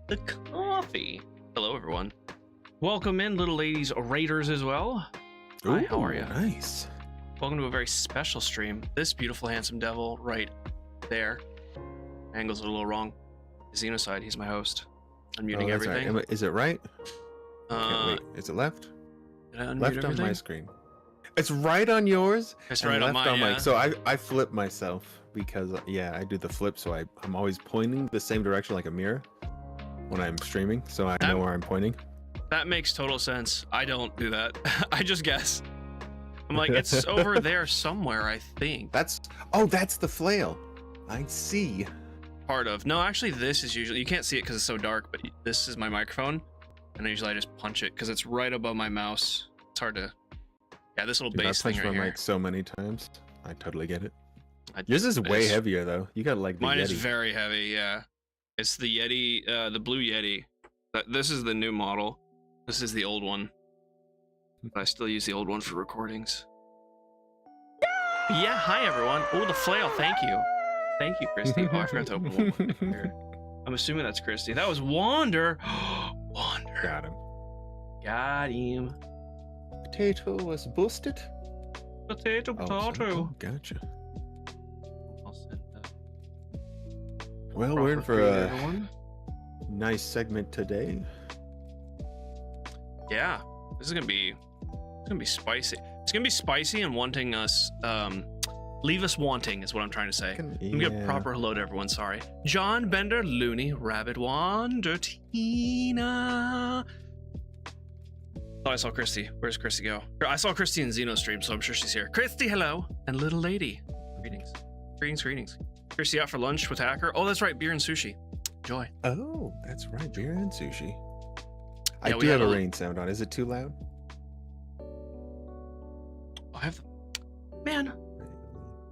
the coffee. Hello, everyone. Welcome in, little ladies, raiders as well. Hi, how are you? Nice. Welcome to a very special stream. This beautiful, handsome devil right there. Angles are a little wrong. Xenocide, he's my host. Unmuting everything. Right. Is it right? Wait. Is it left? Did I unmute Left everything? on my screen. It's right on yours. It's and right on left mine, yeah. mine. So I flip myself because I do the flip. So I'm always pointing the same direction like a mirror when I'm streaming. So I know where I'm pointing. That makes total sense. I don't do that. I just guess. I'm like, it's over there somewhere, I think. That's the flail. I see. Part of. No, actually, this is usually, you can't see it because it's so dark, but this is my microphone. And usually I just punch it because it's right above my mouse. It's hard to, yeah, this little Dude, bass I've thing punched right my here. mic so many times. I totally get it. Yours is way heavier though. You got like the Mine Yeti. is very heavy, yeah. It's the Yeti, the blue Yeti. This is the new model. This is the old one. But I still use the old one for recordings. Yeah, hi everyone. Oh, the flail, thank you. Thank you, Christy. Oh, I forgot to open one more thing here. I'm assuming that's Christy. That was Wander. Wander. Got him. Got him. Potato was busted. Potato, potato. Gotcha. I'll send Well, we're in for a everyone. nice segment today. Yeah, this is gonna be spicy. It's gonna be spicy and wanting us, leave us wanting is what I'm trying to say. Let me give a proper hello to everyone. Sorry, John Bender, Looney, Rabbit, Wander, Tina. Thought I saw Christy. Where's Christy go? I saw Christy in Xeno stream, so I'm sure she's here. Christy, hello, and little lady, greetings, greetings, greetings. Christy out for lunch with Hacker. Oh, that's right, beer and sushi. Enjoy. Oh, that's right, beer and sushi. I Yeah, we do had have a a- rain sound on. Is it too loud? I have, man.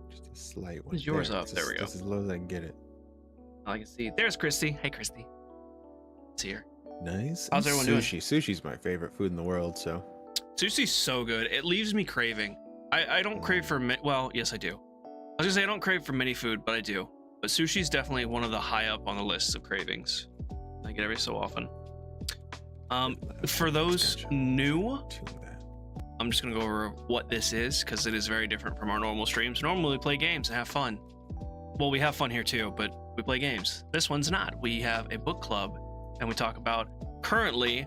Just a slight one. Is yours There, up? it's There we go. Just as low as I can get it. I can see. There's Christy. Hey, Christy. See her. Nice. How's And everyone doing? Sushi's my favorite food in the world. So Sushi's so good. It leaves me craving. I don't crave for well, yes I do. I was gonna say I don't crave for many food, but I do. But sushi's definitely one of the high up on the list of cravings. I get every so often. For those Gotcha. new, Tune that. I'm just gonna go over what this is because it is very different from our normal streams. Normally we play games and have fun. Well, we have fun here too, but we play games. This one's not. We have a book club and we talk about currently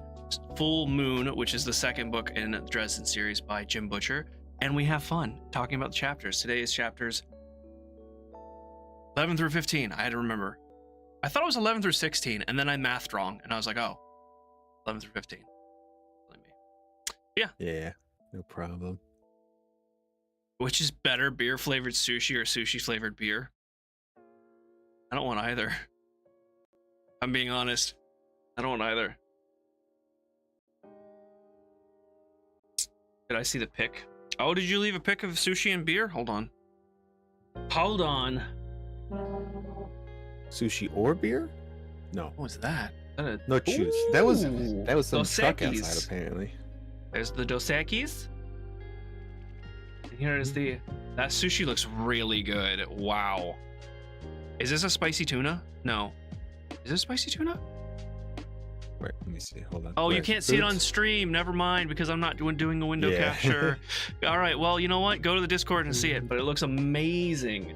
Full Moon, which is the second book in the Dresden series by Jim Butcher, and we have fun talking about the chapters. Today is chapters 11 through 15. I had to remember. I thought it was 11 through 16, and then I mathed wrong, and I was like, oh, 11 through 15. Blame me. Yeah, no problem. Which is better, beer flavored sushi or sushi flavored beer? I don't want either. I'm being honest. I don't want either. Did I see the pic? Oh, did you leave a pic of sushi and beer? Hold on. Hold on. Sushi or beer? No, What was that? no choose. That was Ooh, some truck Dos Equis. outside apparently. There's the Dos Equis. And here is the... That sushi looks really good. Wow. Is this a spicy tuna? No. Is this spicy tuna? Wait, let me see. Hold on. Oh, you Where? can't see it on Foods? stream. Never mind, because I'm not doing a window Yeah. capture. All right, well, you know what? Go to the Discord and see it, but it looks amazing.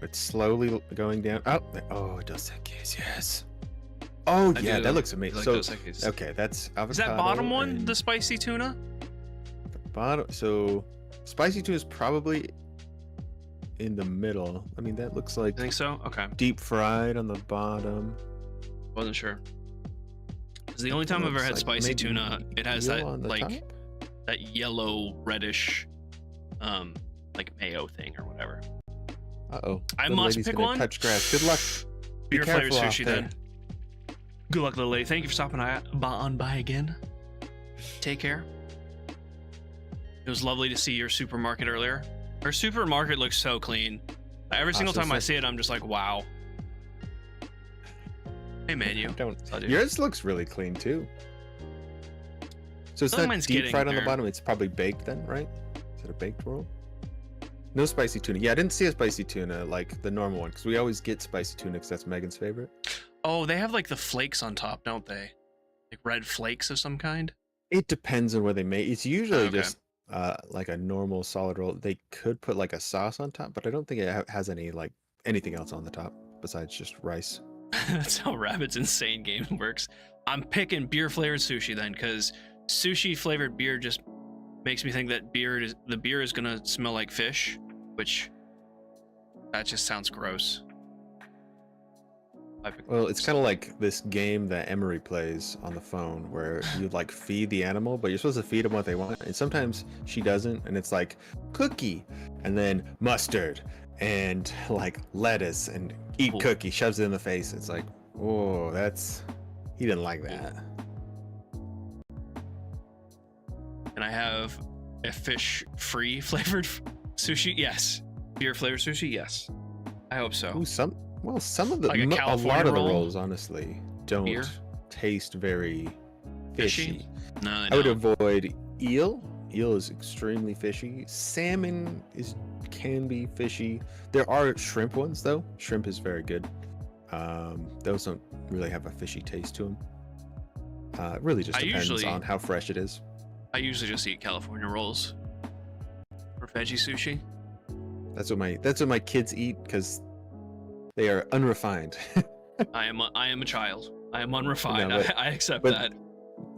It's slowly going down. Oh, it does that case, yes. Oh I yeah, do that looks like amazing. Dos So Equis. okay, that's avocado. Is that bottom one and the spicy tuna? the bottom? So spicy tuna is probably in the middle. I mean, that looks like I think so. Okay, deep fried on the bottom. wasn't sure. It's the only time I've ever Looks had like spicy maybe tuna. It has eel that on the like top? that yellow reddish, like mayo thing or whatever. Uh-oh. I Little must lady's pick gonna one. Touch grass. Good luck. Be Beer flavored careful out sushi there. then. Good luck, little lady. Thank you for stopping on by again. Take care. It was lovely to see your supermarket earlier. Her supermarket looks so clean. Every single so time I it's see it, I'm just like, wow. Hey, menu. Don't. I do. Yours looks really clean too. So it's I don't not mind deep getting fried on the there. bottom. It's probably baked then, right? Is it a baked roll? No spicy tuna. Yeah, I didn't see a spicy tuna like the normal one because we always get spicy tuna because that's Megan's favorite. Oh, they have like the flakes on top, don't they? Like red flakes of some kind. It depends on where they make. It's usually Okay. just like a normal solid roll. They could put like a sauce on top, but I don't think it has any like anything else on the top besides just rice. That's how Rabbit's insane game works. I'm picking beer flavored sushi then, because sushi flavored beer just makes me think that the beer is gonna smell like fish, which that just sounds gross. Well, it's kind of like this game that Emery plays on the phone where you like feed the animal, but you're supposed to feed them what they want. And sometimes she doesn't, and it's like cookie and then mustard and like lettuce and eat cookie, shoves it in the face. It's like, oh, he didn't like that. Can I have a fish-free flavored sushi? Yes. Beer flavored sushi? Yes. I hope so. Ooh, some of the Like a a California lot of the roll? rolls honestly don't Beer? taste very fishy. No, I would avoid eel. Eel is extremely fishy. Salmon can be fishy. There are shrimp ones though. Shrimp is very good. Those don't really have a fishy taste to them. It really just depends on how fresh it is. I usually just eat California rolls or veggie sushi. That's what my kids eat because they are unrefined. I am a child. I am unrefined. No, I accept but that.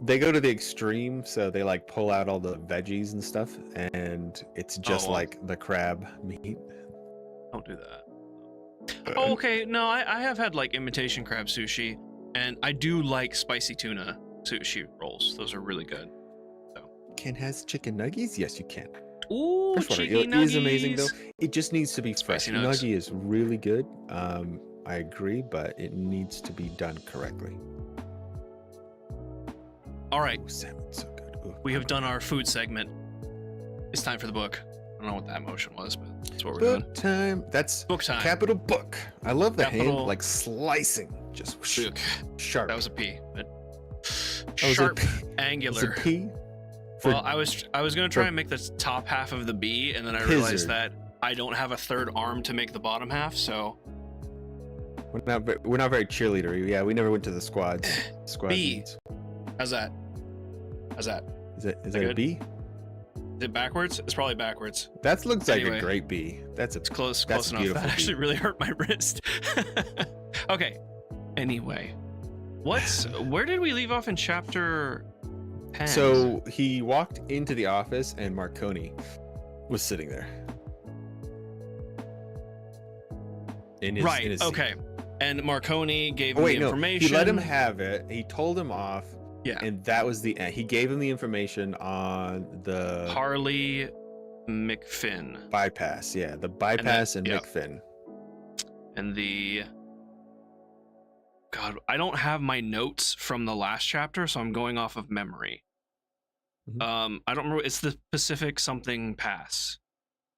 They go to the extreme, so they like pull out all the veggies and stuff, and it's just like the crab meat. Don't do that. Oh, okay, no, I have had like imitation crab sushi, and I do like spicy tuna sushi rolls. Those are really good. Ken has chicken nuggies? Yes, you can. Ooh, Freshwater chicken eel is amazing though. nuggies. It just needs to be fresh. Spicy nugs. Nuggie is really good. I agree, but it needs to be done correctly. All right, Ooh, salmon's so good. Ooh. we have done our food segment. It's time for the book. I don't know what that motion was, but that's what we're doing. Book time. That's Book time. capital book. I love the hand Capital- like slicing, just Book. sharp. That was a P, but That was a sharp, P. It's a angular. P. For Well, I was gonna try and make the top half of the B, and then I realized Pizzard. that I don't have a third arm to make the bottom half. So we're not very cheerleader. Yeah, we never went to the squads. Squad B. meets. how's that? How's that? Is that a good? B? Is it backwards? It's probably backwards. That looks like Anyway. a great B. That's a It's close That's enough. That beautiful, actually B. really hurt my wrist. Okay. Anyway, where did we leave off in chapter 10? So he walked into the office and Marconi was sitting there. In his, right. in his seat. Okay. And Marconi gave Oh, him wait, the no. information. He let him have it. He told him off. Yeah. And that was the end. He gave him the information on the Harley McFinn bypass. Yeah, the bypass and, yeah. McFinn. and the. God, I don't have my notes from the last chapter, so I'm going off of memory. Mhm. I don't remember. It's the Pacific something pass,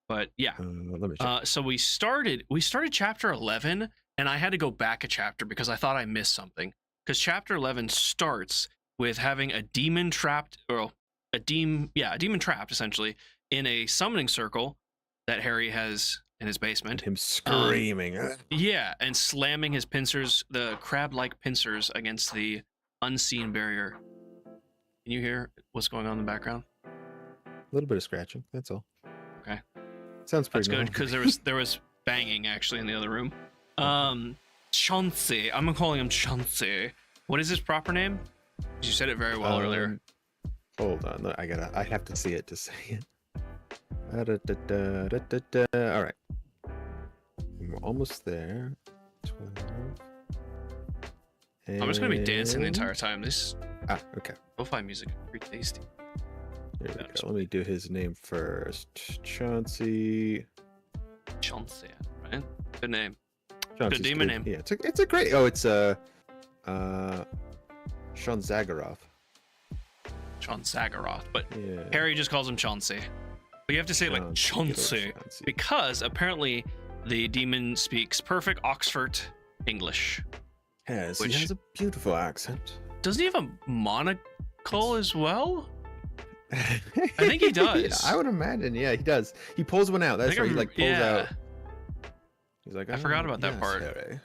but yeah. Let me check. So we started chapter 11, and I had to go back a chapter because I thought I missed something. Because chapter 11 starts with having a demon trapped, a demon trapped essentially in a summoning circle that Harry has in his basement. Him screaming. Yeah, and slamming his pincers, the crab-like pincers, against the unseen barrier. Can you hear what's going on in the background? A little bit of scratching. That's all. Okay. Sounds That's pretty good because there was banging actually in the other room. Chauncey. I'm calling him Chauncey. What is his proper name? You said it very well earlier. Hold on, I have to see it to say it. All right, we're almost there. 12. I'm just gonna be dancing the And- entire time. This Okay. lo-fi music is pretty tasty. There we go. Let me do his name first. Chauncey. Chauncey, right? Good name. Chauncey's demon good. name. Yeah, it's a great. Oh, it's Sean Zagaroth. Sean Zagaroth, but Yeah. Harry just calls him Chauncey. But you have to say it like Chauncey because apparently the demon speaks perfect Oxford English. Yes, which- he has a beautiful accent. Doesn't he have a monocle as well? I think he does. I would imagine. Yeah, he does. He pulls one out. That's right. He like pulls out. He's like, I forgot "Oh, about that yes, part. Harry."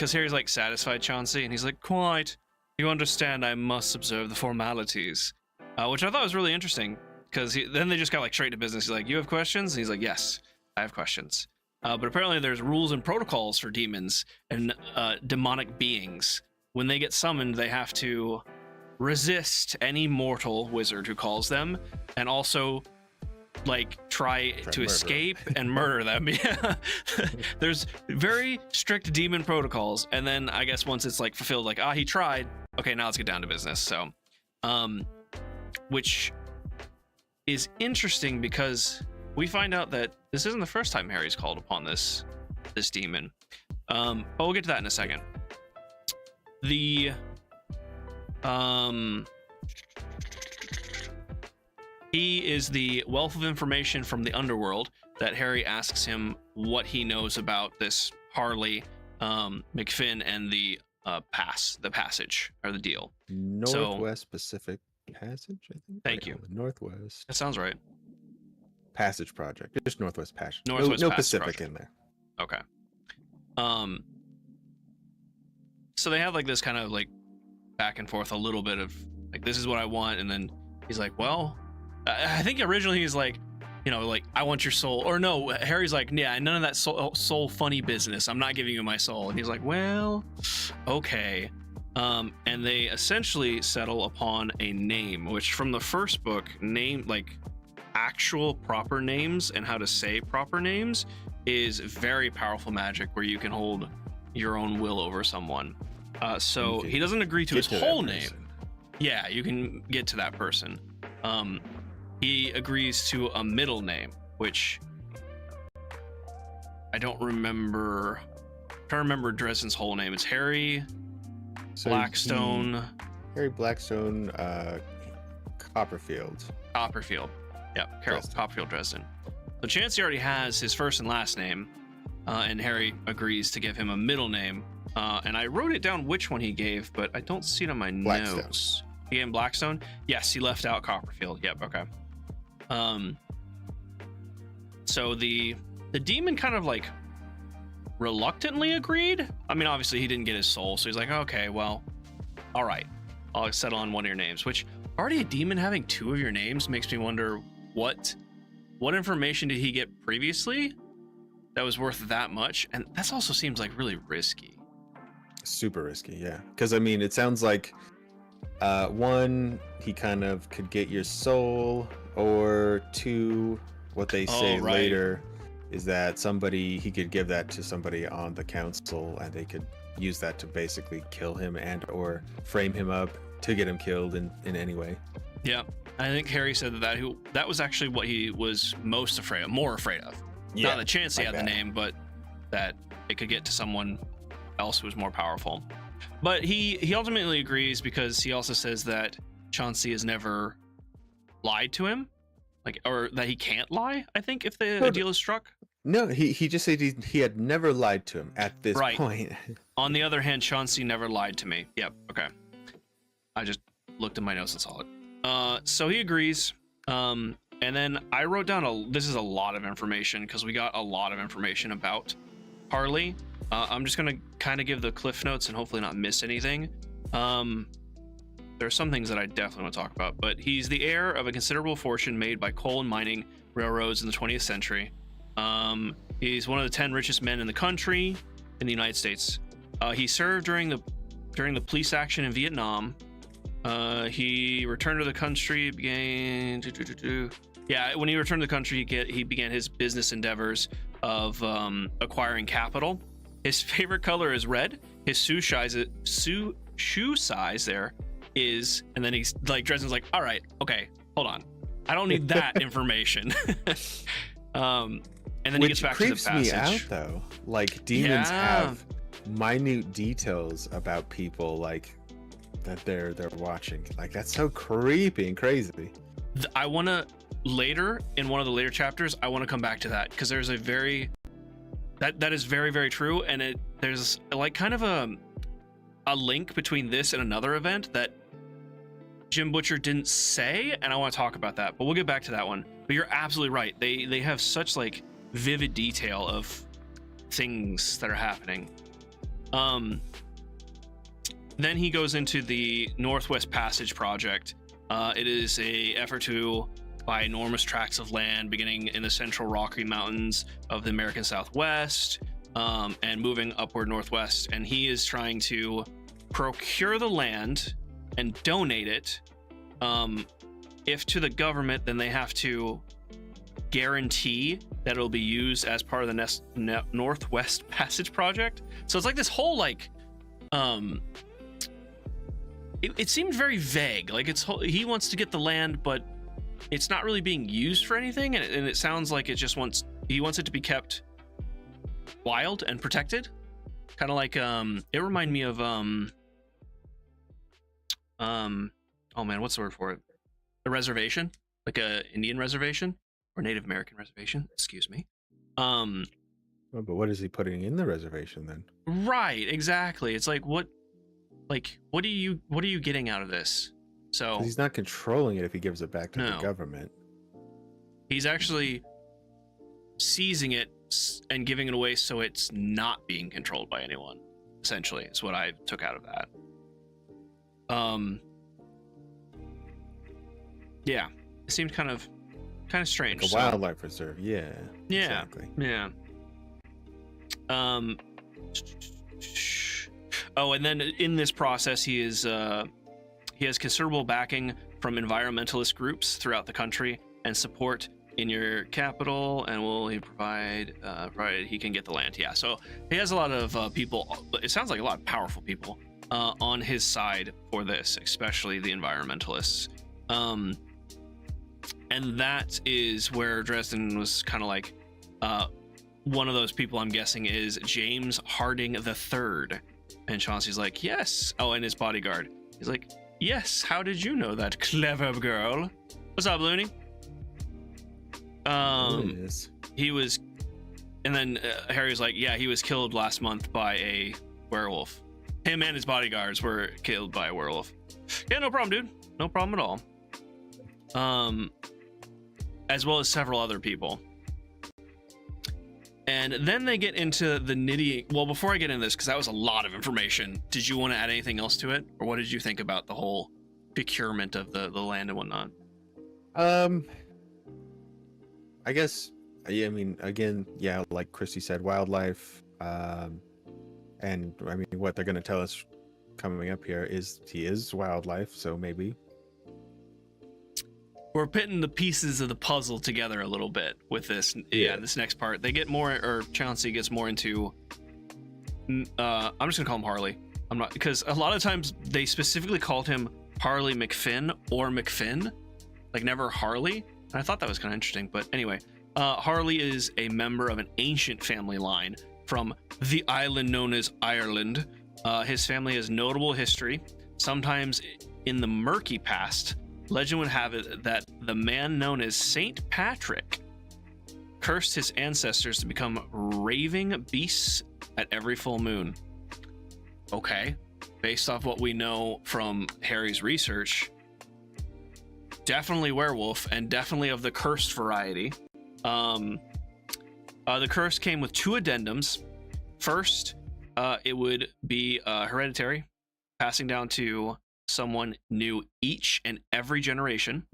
because Harry's like satisfied Chauncey, and he's like, quite. You understand I must observe the formalities, which I thought was really interesting, because then they just got like straight to business. He's like, you have questions? And he's like, yes, I have questions. But apparently there's rules and protocols for demons and demonic beings. When they get summoned, they have to resist any mortal wizard who calls them, and also like try to escape and murder them. Yeah. There's very strict demon protocols, and then I guess once it's like fulfilled, like, he tried, okay, now let's get down to business. So which is interesting, because we find out that this isn't the first time Harry's called upon this demon, but we'll get to that in a second. The he is the wealth of information from the underworld that Harry asks him what he knows about this Harley, McFinn, and the passage, or the deal. Northwest Pacific Passage, I think. Thank you. Northwest. That sounds right. Passage Project. Just Northwest Passage. Northwest no Passage Pacific Project in there. Okay. So they have like this kind of like back and forth a little bit of like, this is what I want, and then he's like, well, I think originally he's like, you know, like, I want your soul, or no, Harry's like, yeah, none of that soul funny business, I'm not giving you my soul. And he's like, well, okay. And they essentially settle upon a name, which from the first book, name, like actual proper names and how to say proper names, is very powerful magic where you can hold your own will over someone. So he doesn't agree to his whole name. Yeah, you can get to that person. He agrees to a middle name, which I don't remember. I'm trying to remember Dresden's whole name. It's Harry Blackstone. Harry Blackstone, Copperfield. Yep, Carol Copperfield Dresden. So Chancey already has his first and last name, and Harry agrees to give him a middle name. And I wrote it down which one he gave, but I don't see it on my notes. He gave him Blackstone? Yes, he left out Copperfield. Yep, okay. So the demon kind of like reluctantly agreed. I mean, obviously he didn't get his soul, so he's like, okay, well, all right, I'll settle on one of your names. Which, already a demon having two of your names makes me wonder what information did he get previously that was worth that much? And that also seems like really risky. Super risky, yeah. Because I mean, it sounds like one, he kind of could get your soul, or two, what they say later is that he could give that to somebody on the council, and they could use that to basically kill him and or frame him up to get him killed in any way. Yeah, I think Harry said that was actually what he was more afraid of. Yeah, not that Chancey had the name, but that it could get to someone else who was more powerful. But he ultimately agrees, because he also says that Chauncey has never lied to him, or that he can't lie, I think, if the deal is struck. No, he just said he had never lied to him at this point. On the other hand, Chauncey never lied to me. Yep, okay. I just looked at my notes and saw it. So he agrees. And then I wrote down this is a lot of information, because we got a lot of information about Harley. I'm just gonna kind of give the cliff notes and hopefully not miss anything. There are some things that I definitely want to talk about, but he's the heir of a considerable fortune made by coal and mining railroads in the 20th century. He's one of the 10 richest men in the country, in the United States. He served during the police action in Vietnam. He returned to the country, when he returned to the country, he began his business endeavors of acquiring capital. His favorite color is red. His shoe size there is, and then he's like, Dresden's like, all right, okay, hold on, I don't need that information. And then he gets back to the passage. Which creeps me out, though. Like, demons have minute details about people, like, that they're watching. Like, that's so creepy and crazy. I want to later, in one of the later chapters, I want to come back to that, because there's that is very, very true, and there's like kind of a link between this and another event that Jim Butcher didn't say, and I want to talk about that, but we'll get back to that one. But you're absolutely right. They have such like vivid detail of things that are happening. Then he goes into the Northwest Passage project. It is a effort to buy enormous tracts of land beginning in the central Rocky Mountains of the American Southwest, and moving upward northwest. And he is trying to procure the land and donate it. If to the government, then they have to guarantee that it'll be used as part of the Northwest Passage project. So it's like this whole like it seemed very vague. Like he wants to get the land, but it's not really being used for anything, and it sounds like he wants it to be kept wild and protected, kind of like it reminded me of oh man, what's the word for it? A reservation, like a Indian reservation or Native American reservation, excuse me. Well, but what is he putting in the reservation then? Right, exactly. It's like what are you getting out of this? So he's not controlling it if he gives it back to the government. He's actually seizing it and giving it away so it's not being controlled by anyone, essentially, is what I took out of that. Yeah, it seemed kind of strange. Like a wildlife reserve, yeah. Yeah, exactly. Yeah. Oh, and then in this process, he has considerable backing from environmentalist groups throughout the country and support in your capital, and will he provide he can get the land. Yeah, so he has a lot of people, it sounds like a lot of powerful people on his side for this, especially the environmentalists. And that is where Dresden was kind of like one of those people. I'm guessing is James Harding III. And Chauncey's like, yes. Oh, and his bodyguard. He's like, yes, how did you know that, clever girl? What's up, Looney? He was, and then Harry was like, yeah, he was killed last month by a werewolf. Him and his bodyguards were killed by a werewolf. Yeah, no problem, dude. No problem at all. As well as several other people. And then they get into the nitty. Well, before I get into this, because that was a lot of information, did you want to add anything else to it? Or what did you think about the whole procurement of the land and whatnot? I guess, I mean, again, yeah, like Christy said, wildlife. And I mean, what they're going to tell us coming up here is he is wildlife, so maybe. We're putting the pieces of the puzzle together a little bit with this. Yeah, this next part. They get more, or Chauncey gets more into, I'm just gonna call him Harley. I'm not, because a lot of times they specifically called him Harley McFinn or McFinn, like never Harley. And I thought that was kind of interesting, but anyway, Harley is a member of an ancient family line from the island known as Ireland. His family has notable history. Sometimes in the murky past, legend would have it that the man known as Saint Patrick cursed his ancestors to become raving beasts at every full moon. Okay, based off what we know from Harry's research, definitely werewolf, and definitely of the cursed variety. The curse came with two addendums. First, it would be hereditary, passing down to someone new each and every generation.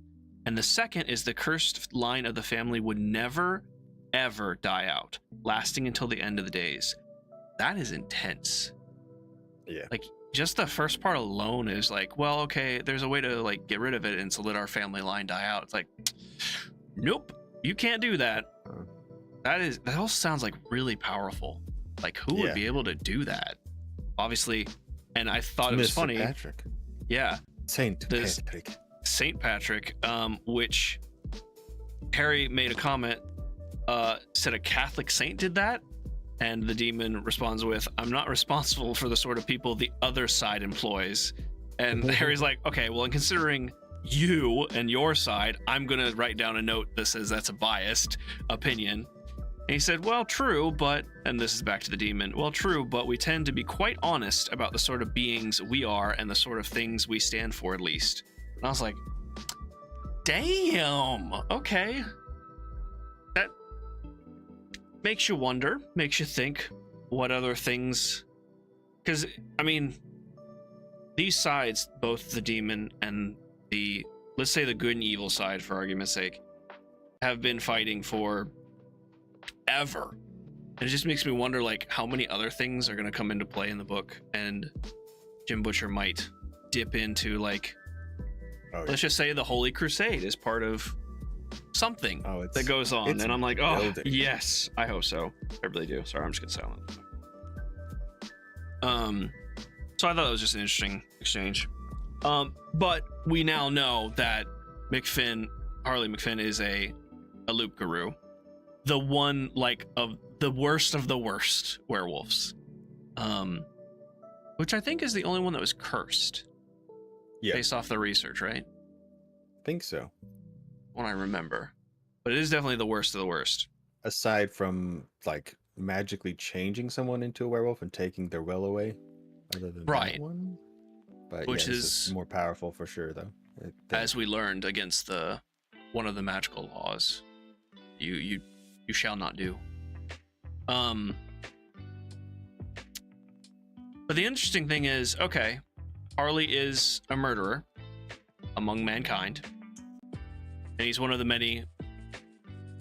And the second is the cursed line of the family would never ever die out, lasting until the end of the days. That is intense. Yeah, like just the first part alone is like, well, okay, there's a way to like get rid of it and to let our family line die out. It's like, nope, you can't do that. That also sounds like really powerful. Like, who would be able to do that? Obviously. And I thought it was funny. Patrick. Yeah, Saint Patrick. Saint Patrick, which Harry made a comment, said a Catholic saint did that, and the demon responds with, "I'm not responsible for the sort of people the other side employs." And Harry's like, okay, well, in considering you and your side, I'm gonna write down a note that says that's a biased opinion. And he said, well, true, but, and this is back to the demon, well, true, but we tend to be quite honest about the sort of beings we are and the sort of things we stand for, at least. And I was like, damn, okay. That makes you wonder, makes you think what other things because I mean, these sides, both the demon and the, let's say the good and evil side, for argument's sake, have been fighting for ever. And it just makes me wonder, like, how many other things are going to come into play in the book, and Jim Butcher might dip into, like, let's just say the Holy Crusade is part of something that goes on. And I'm like, oh, yes, I hope so. I really do. Sorry, I'm just going to silent. So I thought that was just an interesting exchange. But we now know that Harley McFinn is a Loop Guru. The one, like, of the worst werewolves. Which I think is the only one that was cursed. Yeah. Based off the research, right? I think so. When I remember. But it is definitely the worst of the worst. Aside from, like, magically changing someone into a werewolf and taking their will away. Other than that one. But which is more powerful for sure, though. As we learned against one of the magical laws. You shall not do. But the interesting thing is, okay, Harley is a murderer among mankind, and he's one of the many.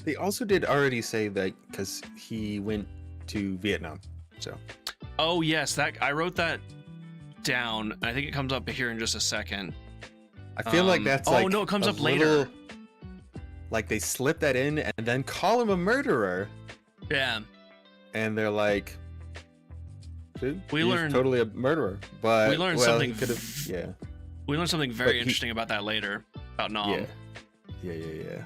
They also did already say that because he went to Vietnam, so. Oh yes, that I wrote that down. I think it comes up here in just a second. I feel like that's like. Oh no, it comes up later. Like they slip that in and then call him a murderer. Yeah. And they're like, dude, we learned totally a murderer, but we learned something. Yeah. We learned something very interesting about that later about Nom. Yeah.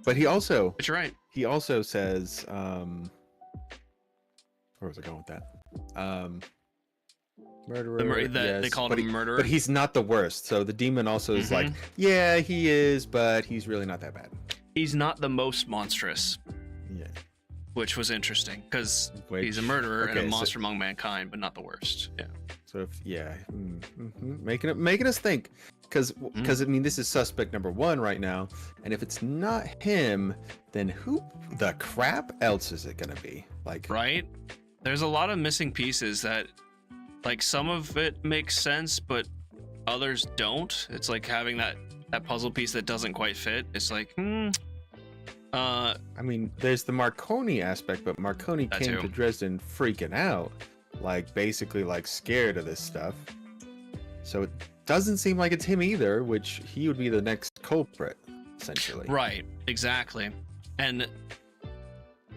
But he also. But you're right. He also says, where was I going with that? Murderer. Yes, they called him murderer. But he's not the worst. So the demon also is like, yeah, he is, but he's really not that bad. He's not the most monstrous. Yeah. Which was interesting because he's a murderer and a monster among mankind, but not the worst. Yeah. So making us think, because I mean this is suspect number one right now, and if it's not him, then who the crap else is it gonna be? Like, right? There's a lot of missing pieces that, like, some of it makes sense, but others don't. It's like having that puzzle piece that doesn't quite fit. It's like, I mean, there's the Marconi aspect, but Marconi came to Dresden freaking out, like basically like scared of this stuff. So it doesn't seem like it's him either, which he would be the next culprit, essentially. Right, exactly. And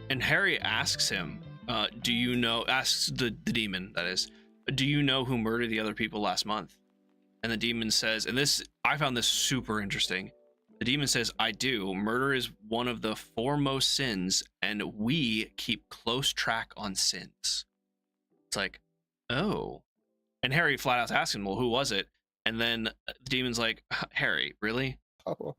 Harry asks him, do you know, asks the demon, that is, do you know who murdered the other people last month? And the demon says, and this, I found this super interesting. The demon says, I do. Murder is one of the foremost sins, and we keep close track on sins. It's like, oh. And Harry flat out asks him, well, who was it? And then the demon's like, Harry, really?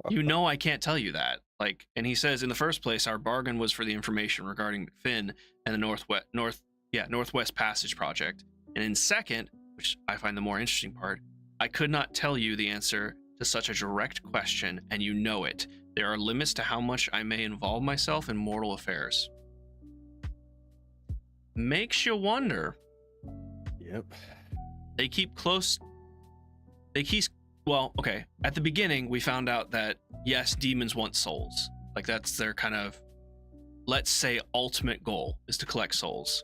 You know I can't tell you that. Like, and he says, in the first place, our bargain was for the information regarding McFinn and the Northwest Passage project. And in second, which I find the more interesting part, I could not tell you the answer to such a direct question, and you know it. There are limits to how much I may involve myself in mortal affairs. Makes you wonder. Yep. They keep close. Well, okay. At the beginning, we found out that, yes, demons want souls. Like, that's their kind of, let's say, ultimate goal is to collect souls.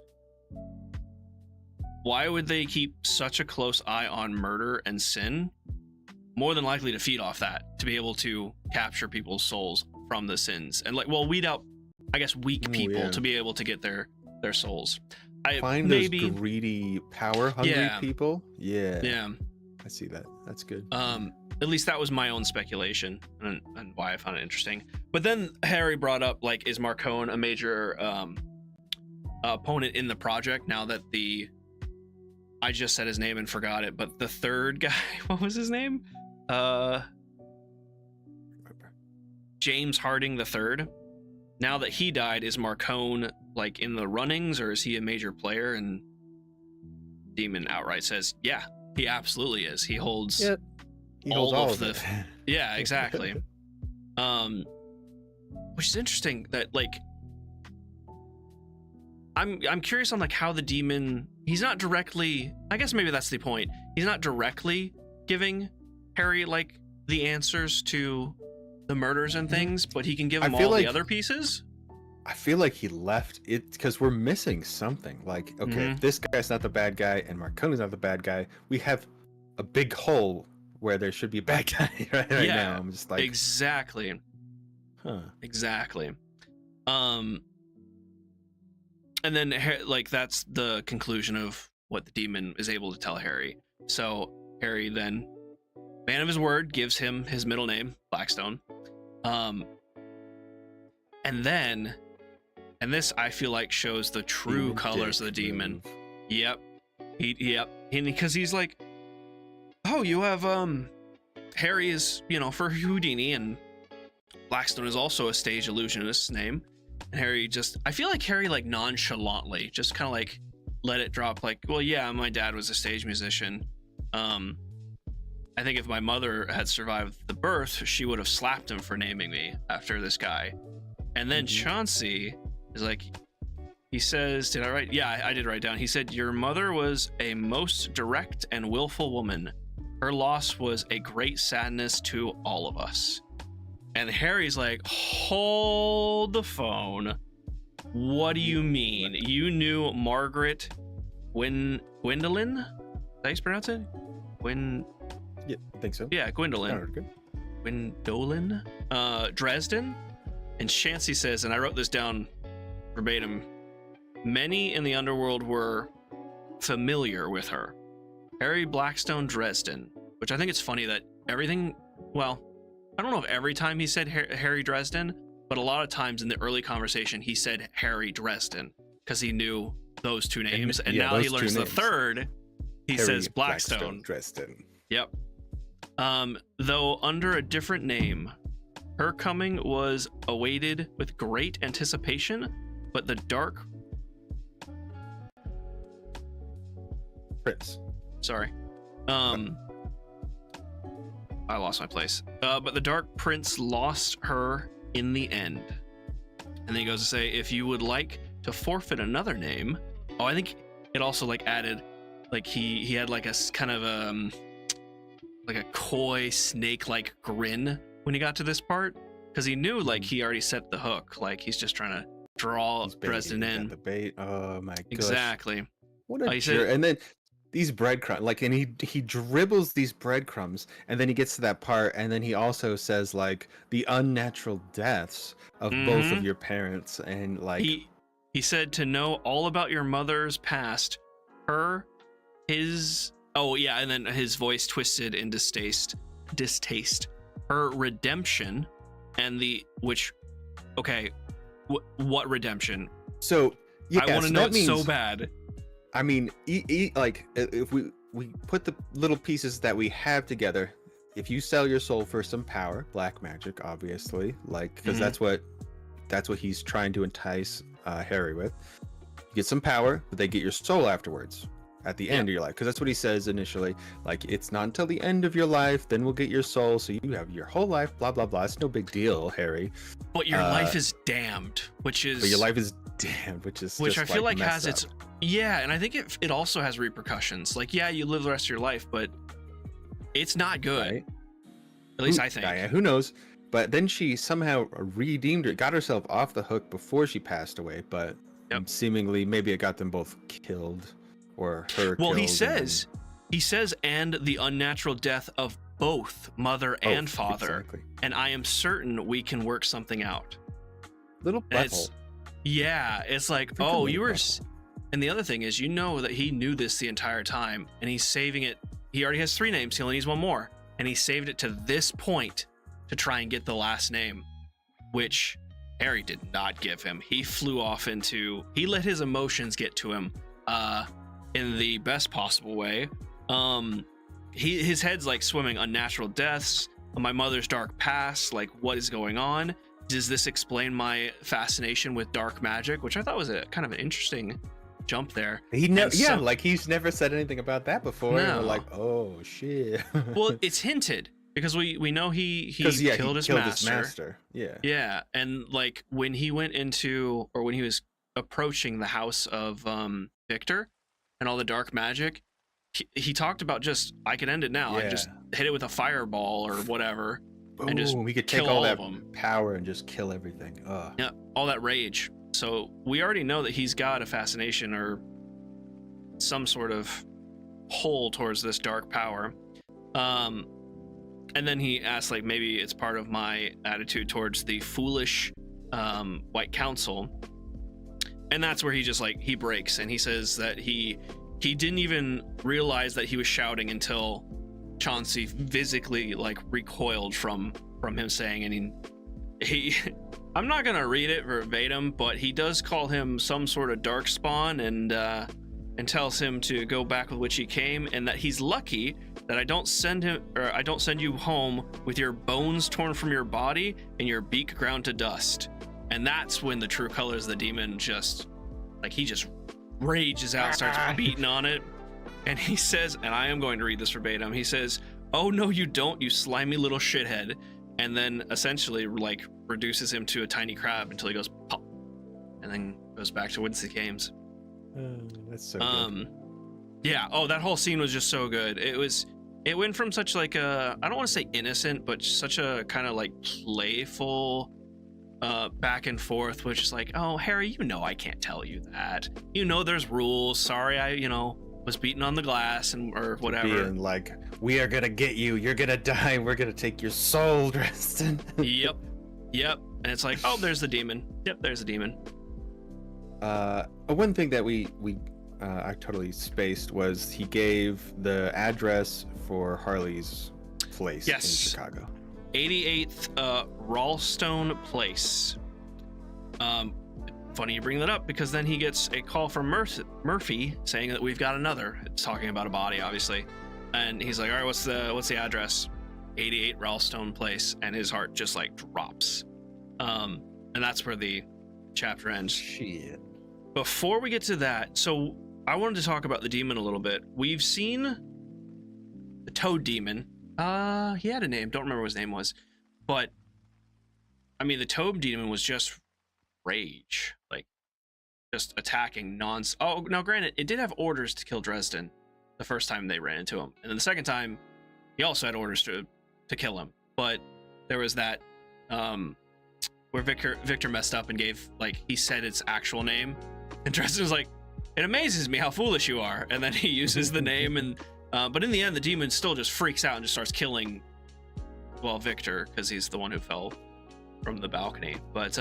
Why would they keep such a close eye on murder and sin? More than likely to feed off that, to be able to capture people's souls from the sins and, like, well, weed out, I guess, weak people to be able to get their souls. Find those greedy, power-hungry people. Yeah. I see that. That's good. At least that was my own speculation and why I found it interesting. But then Harry brought up, like, is Marcone a major opponent in the project now that I just said his name and forgot it, but the third guy, what was his name? James Harding III. Now that he died, is Marcone, like, in the runnings, or is he a major player? And Demon outright says, yeah, he absolutely is. He holds all of the yeah, exactly. Which is interesting that, like, I'm curious on like how the demon, he's not directly, I guess maybe that's the point. He's not directly giving Harry like the answers to the murders and things, but he can give him all the other pieces. I feel like he left it because we're missing something. Like, okay, if this guy's not the bad guy and Marconi's not the bad guy, we have a big hole where there should be a bad guy right now. I'm just like, exactly. Exactly. And then like that's the conclusion of what the demon is able to tell Harry. So Harry then, man of his word, gives him his middle name, Blackstone. And then, and this I feel like shows the true colors of the demon. Yep. Yep. And because he's like, oh, you have Harry is, you know, for Houdini, and Blackstone is also a stage illusionist's name. And Harry just, I feel like Harry like nonchalantly just kind of like let it drop, like, well, yeah, my dad was a stage musician. I think if my mother had survived the birth, she would have slapped him for naming me after this guy. And then Chauncey is like, he says, did I write? Yeah, I did write down. He said, your mother was a most direct and willful woman. Her loss was a great sadness to all of us. And Harry's like, hold the phone. What do you mean? You knew Margaret Gwendolyn? Is that how you pronounce it? Yeah, I think so. Yeah, Gwendolyn. Gwendolyn? Dresden? And Chauncey says, and I wrote this down verbatim, many in the underworld were familiar with her. Harry Blackstone Dresden, which I think it's funny that everything, well, I don't know if every time he said Harry Dresden, but a lot of times in the early conversation, he said Harry Dresden because he knew those two names. And now he learns the third, he Harry says Blackstone Dresden. Yep. Though under a different name, her coming was awaited with great anticipation, but the dark Prince. Sorry. I lost my place. But the Dark Prince lost her in the end. And then he goes to say, if you would like to forfeit another name. Oh, I think it also like added, like he had like a kind of like a coy snake-like grin when he got to this part, because he knew like he already set the hook. Like he's just trying to draw Dresden in. The bait. Oh my gosh. Exactly. What a jerk. And then these breadcrumbs, like, and he dribbles these breadcrumbs, and then he gets to that part, and then he also says like the unnatural deaths of both of your parents, and like he said to know all about your mother's past, his oh yeah, and then his voice twisted in distaste, her redemption, and the which, okay, what redemption? So yeah, I want to know it so bad. I mean, like, if we put the little pieces that we have together, if you sell your soul for some power, black magic, obviously, like, because that's what he's trying to entice Harry with. You get some power, but they get your soul afterwards, at the end of your life, because that's what he says initially. Like, it's not until the end of your life, then we'll get your soul, so you have your whole life, blah blah blah. It's no big deal, Harry. But your life is damned, which is. But your life is damned, which I feel like has its. Yeah, and I think it also has repercussions. Like, yeah, you live the rest of your life, but it's not good. Right? At least I think. Yeah, who knows? But then she somehow redeemed it, got herself off the hook before she passed away. But seemingly, maybe it got them both killed, or her. Well, killed, he says, and the unnatural death of both mother and father. Exactly. And I am certain we can work something out. Little butthole. Yeah, it's like, oh, you were. And the other thing is, you know that he knew this the entire time, and he's saving it. He already has 3 names. He only needs 1 more, and he saved it to this point to try and get the last name, which Harry did not give him. He flew off into. He let his emotions get to him, in the best possible way. His head's like swimming. Unnatural deaths. My mother's dark past. Like, what is going on? Does this explain my fascination with dark magic? Which I thought was a kind of an interesting jump there. He never, like, he's never said anything about that before. No. And we're like, oh shit. Well, it's hinted because we know he killed his master. Yeah. Yeah, and like when he went into, or when he was approaching the house of Victor and all the dark magic, he talked about just, I could end it now. I Yeah. just hit it with a fireball or whatever. Boom, and just we could take kill all all that of 'em. power and just kill everything. Yeah, all that rage. So we already know that he's got a fascination or some sort of pull towards this dark power. And then he asked, like, maybe it's part of my attitude towards the foolish White Council. And that's where he just, like, he breaks, and he says that he didn't even realize that he was shouting until Chauncey physically, like, recoiled from him saying, and he I'm not gonna read it verbatim, but he does call him some sort of dark spawn, and tells him to go back with which he came, and that he's lucky that I don't send you home with your bones torn from your body and your beak ground to dust. And that's when the true colors of the demon just, like, he just rages out, starts beating on it. And he says, and I am going to read this verbatim, he says, "Oh no you don't, you slimy little shithead," and then essentially, like, reduces him to a tiny crab until he goes pop, and then goes back to whence he came. That's so good. Yeah, oh, that whole scene was just so good. It went from such, like, a, I don't want to say innocent, but such a kind of, like, playful back and forth, which is like, oh, Harry, you know I can't tell you that. You know there's rules. Sorry, I, was beaten on the glass or whatever. Being like, we are gonna get you. You're gonna die. We're gonna take your soul, Dresden. Yep. And it's like, oh, there's the demon. Yep, there's the demon. One thing that I totally spaced was he gave the address for Harley's place in Chicago. 88th Ralston Place. Funny you bring that up, because then he gets a call from Murphy saying that we've got another. It's talking about a body, obviously, and he's like, all right, what's the address? 88 Ralston Place, and his heart just, like, drops. And that's where the chapter ends. Shit. Before we get to that, so I wanted to talk about the demon a little bit. We've seen the Toad Demon. He had a name, don't remember what his name was, but I mean, the Toad Demon was just rage, like, just attacking oh, now granted, it did have orders to kill Dresden the first time they ran into him, and then the second time he also had orders to kill him, but there was that where Victor messed up and gave, like, he said its actual name, and Dresden was like, it amazes me how foolish you are, and then he uses the name, and but in the end the demon still just freaks out and just starts killing, well, Victor, because he's the one who fell from the balcony. But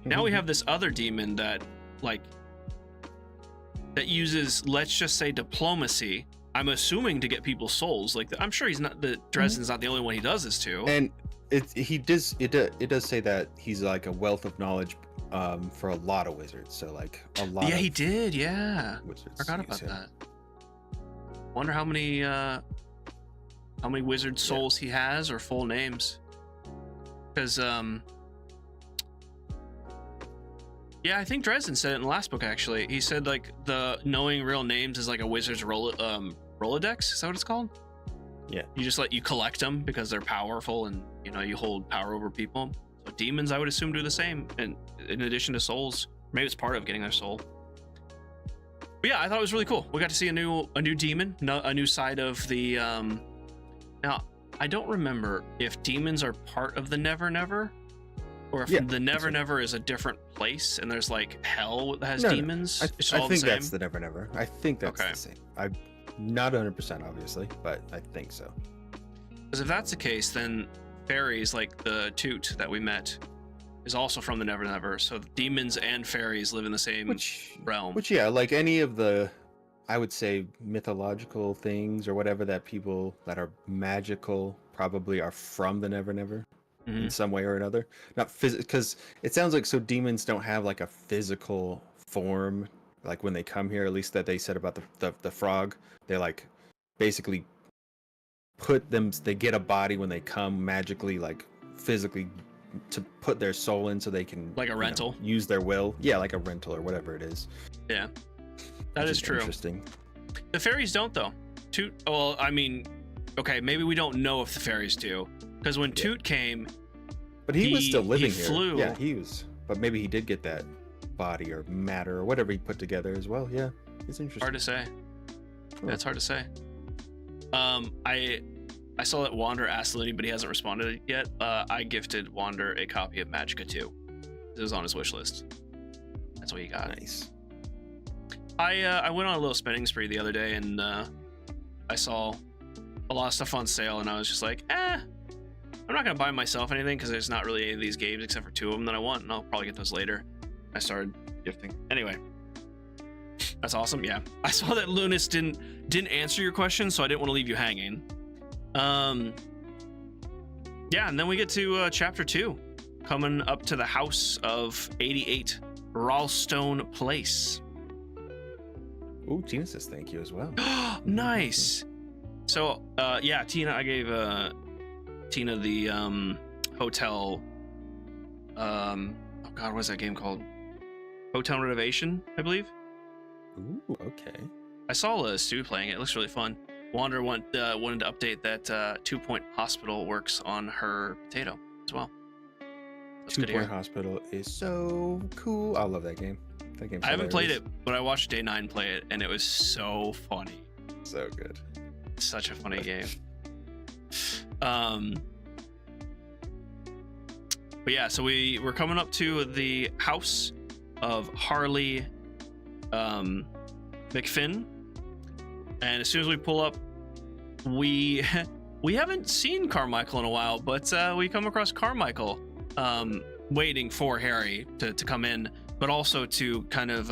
now we have this other demon that, like, that uses, let's just say, diplomacy, I'm assuming, to get people's souls. Like, I'm sure Dresden's not the only one he does this to. And it does say that he's, like, a wealth of knowledge for a lot of wizards. So, like, a lot. Yeah, he did. Yeah, wizards forgot about that. Wonder how many wizard souls he has, or full names. Because yeah, I think Dresden said it in the last book, actually. He said, like, the knowing real names is like a wizard's Rolodex. Is that what it's called? Yeah. You collect them because they're powerful, and you hold power over people. So demons, I would assume, do the same, and in addition to souls. Maybe it's part of getting their soul. But yeah, I thought it was really cool. We got to see a new demon, a new side of the now, I don't remember if demons are part of the Never Never, or if the Never Never is a different place and there's, like, hell that has demons. I think that's the Never Never. I think that's the same. I'm not 100% obviously, but I think so. Because if that's the case, then fairies, like the Toot that we met, is also from the Never Never. So demons and fairies live in the same realm. Which, yeah, like any of the, I would say, mythological things or whatever that people that are magical probably are from the Never Never in some way or another. Not because it sounds like, so demons don't have, like, a physical form, like, when they come here, at least that they said about the frog. They, like, basically they get a body when they come magically, like, physically, to put their soul in so they can, like a rental, use their will. Yeah, like a rental or whatever it is. Yeah, that is true. Interesting. The fairies don't, though. Toot, well, I mean, okay, maybe we don't know if the fairies do, because when Toot came, but he was still living here. Flew. Yeah, he was, but maybe he did get that body or matter or whatever he put together as well. Yeah, it's interesting. Hard to say. Cool. That's hard to say. I saw that Wander asked Looney, but he hasn't responded yet. I gifted Wander a copy of Magicka 2. It was on his wish list. That's what he got. Nice. I went on a little spending spree the other day, and I saw a lot of stuff on sale, and I was just like, I'm not gonna buy myself anything because there's not really any of these games except for 2 of them that I want, and I'll probably get those later. I started gifting. Anyway, that's awesome. Yeah, I saw that Lunas didn't answer your question, so I didn't want to leave you hanging. Yeah, and then we get to chapter 2, coming up to the house of 88, Ralstone Place. Ooh, Tina says thank you as well. Nice. So, yeah, Tina, I gave Tina the hotel. Oh God, what is that game called? Hotel Renovation, I believe. Ooh, okay. I saw Stu playing it. It looks really fun. Wander wanted to update that 2 Point Hospital works on her potato as well. That's 2 good to hear. Point Hospital is so cool. I love that game. That game's I haven't played hilarious. it, but I watched Day 9 play it, and it was so funny. So good. Such a funny game. But yeah, so we're coming up to the house of Harley McFinn, and as soon as we pull up, we haven't seen Carmichael in a while, but we come across Carmichael waiting for Harry to come in, but also to kind of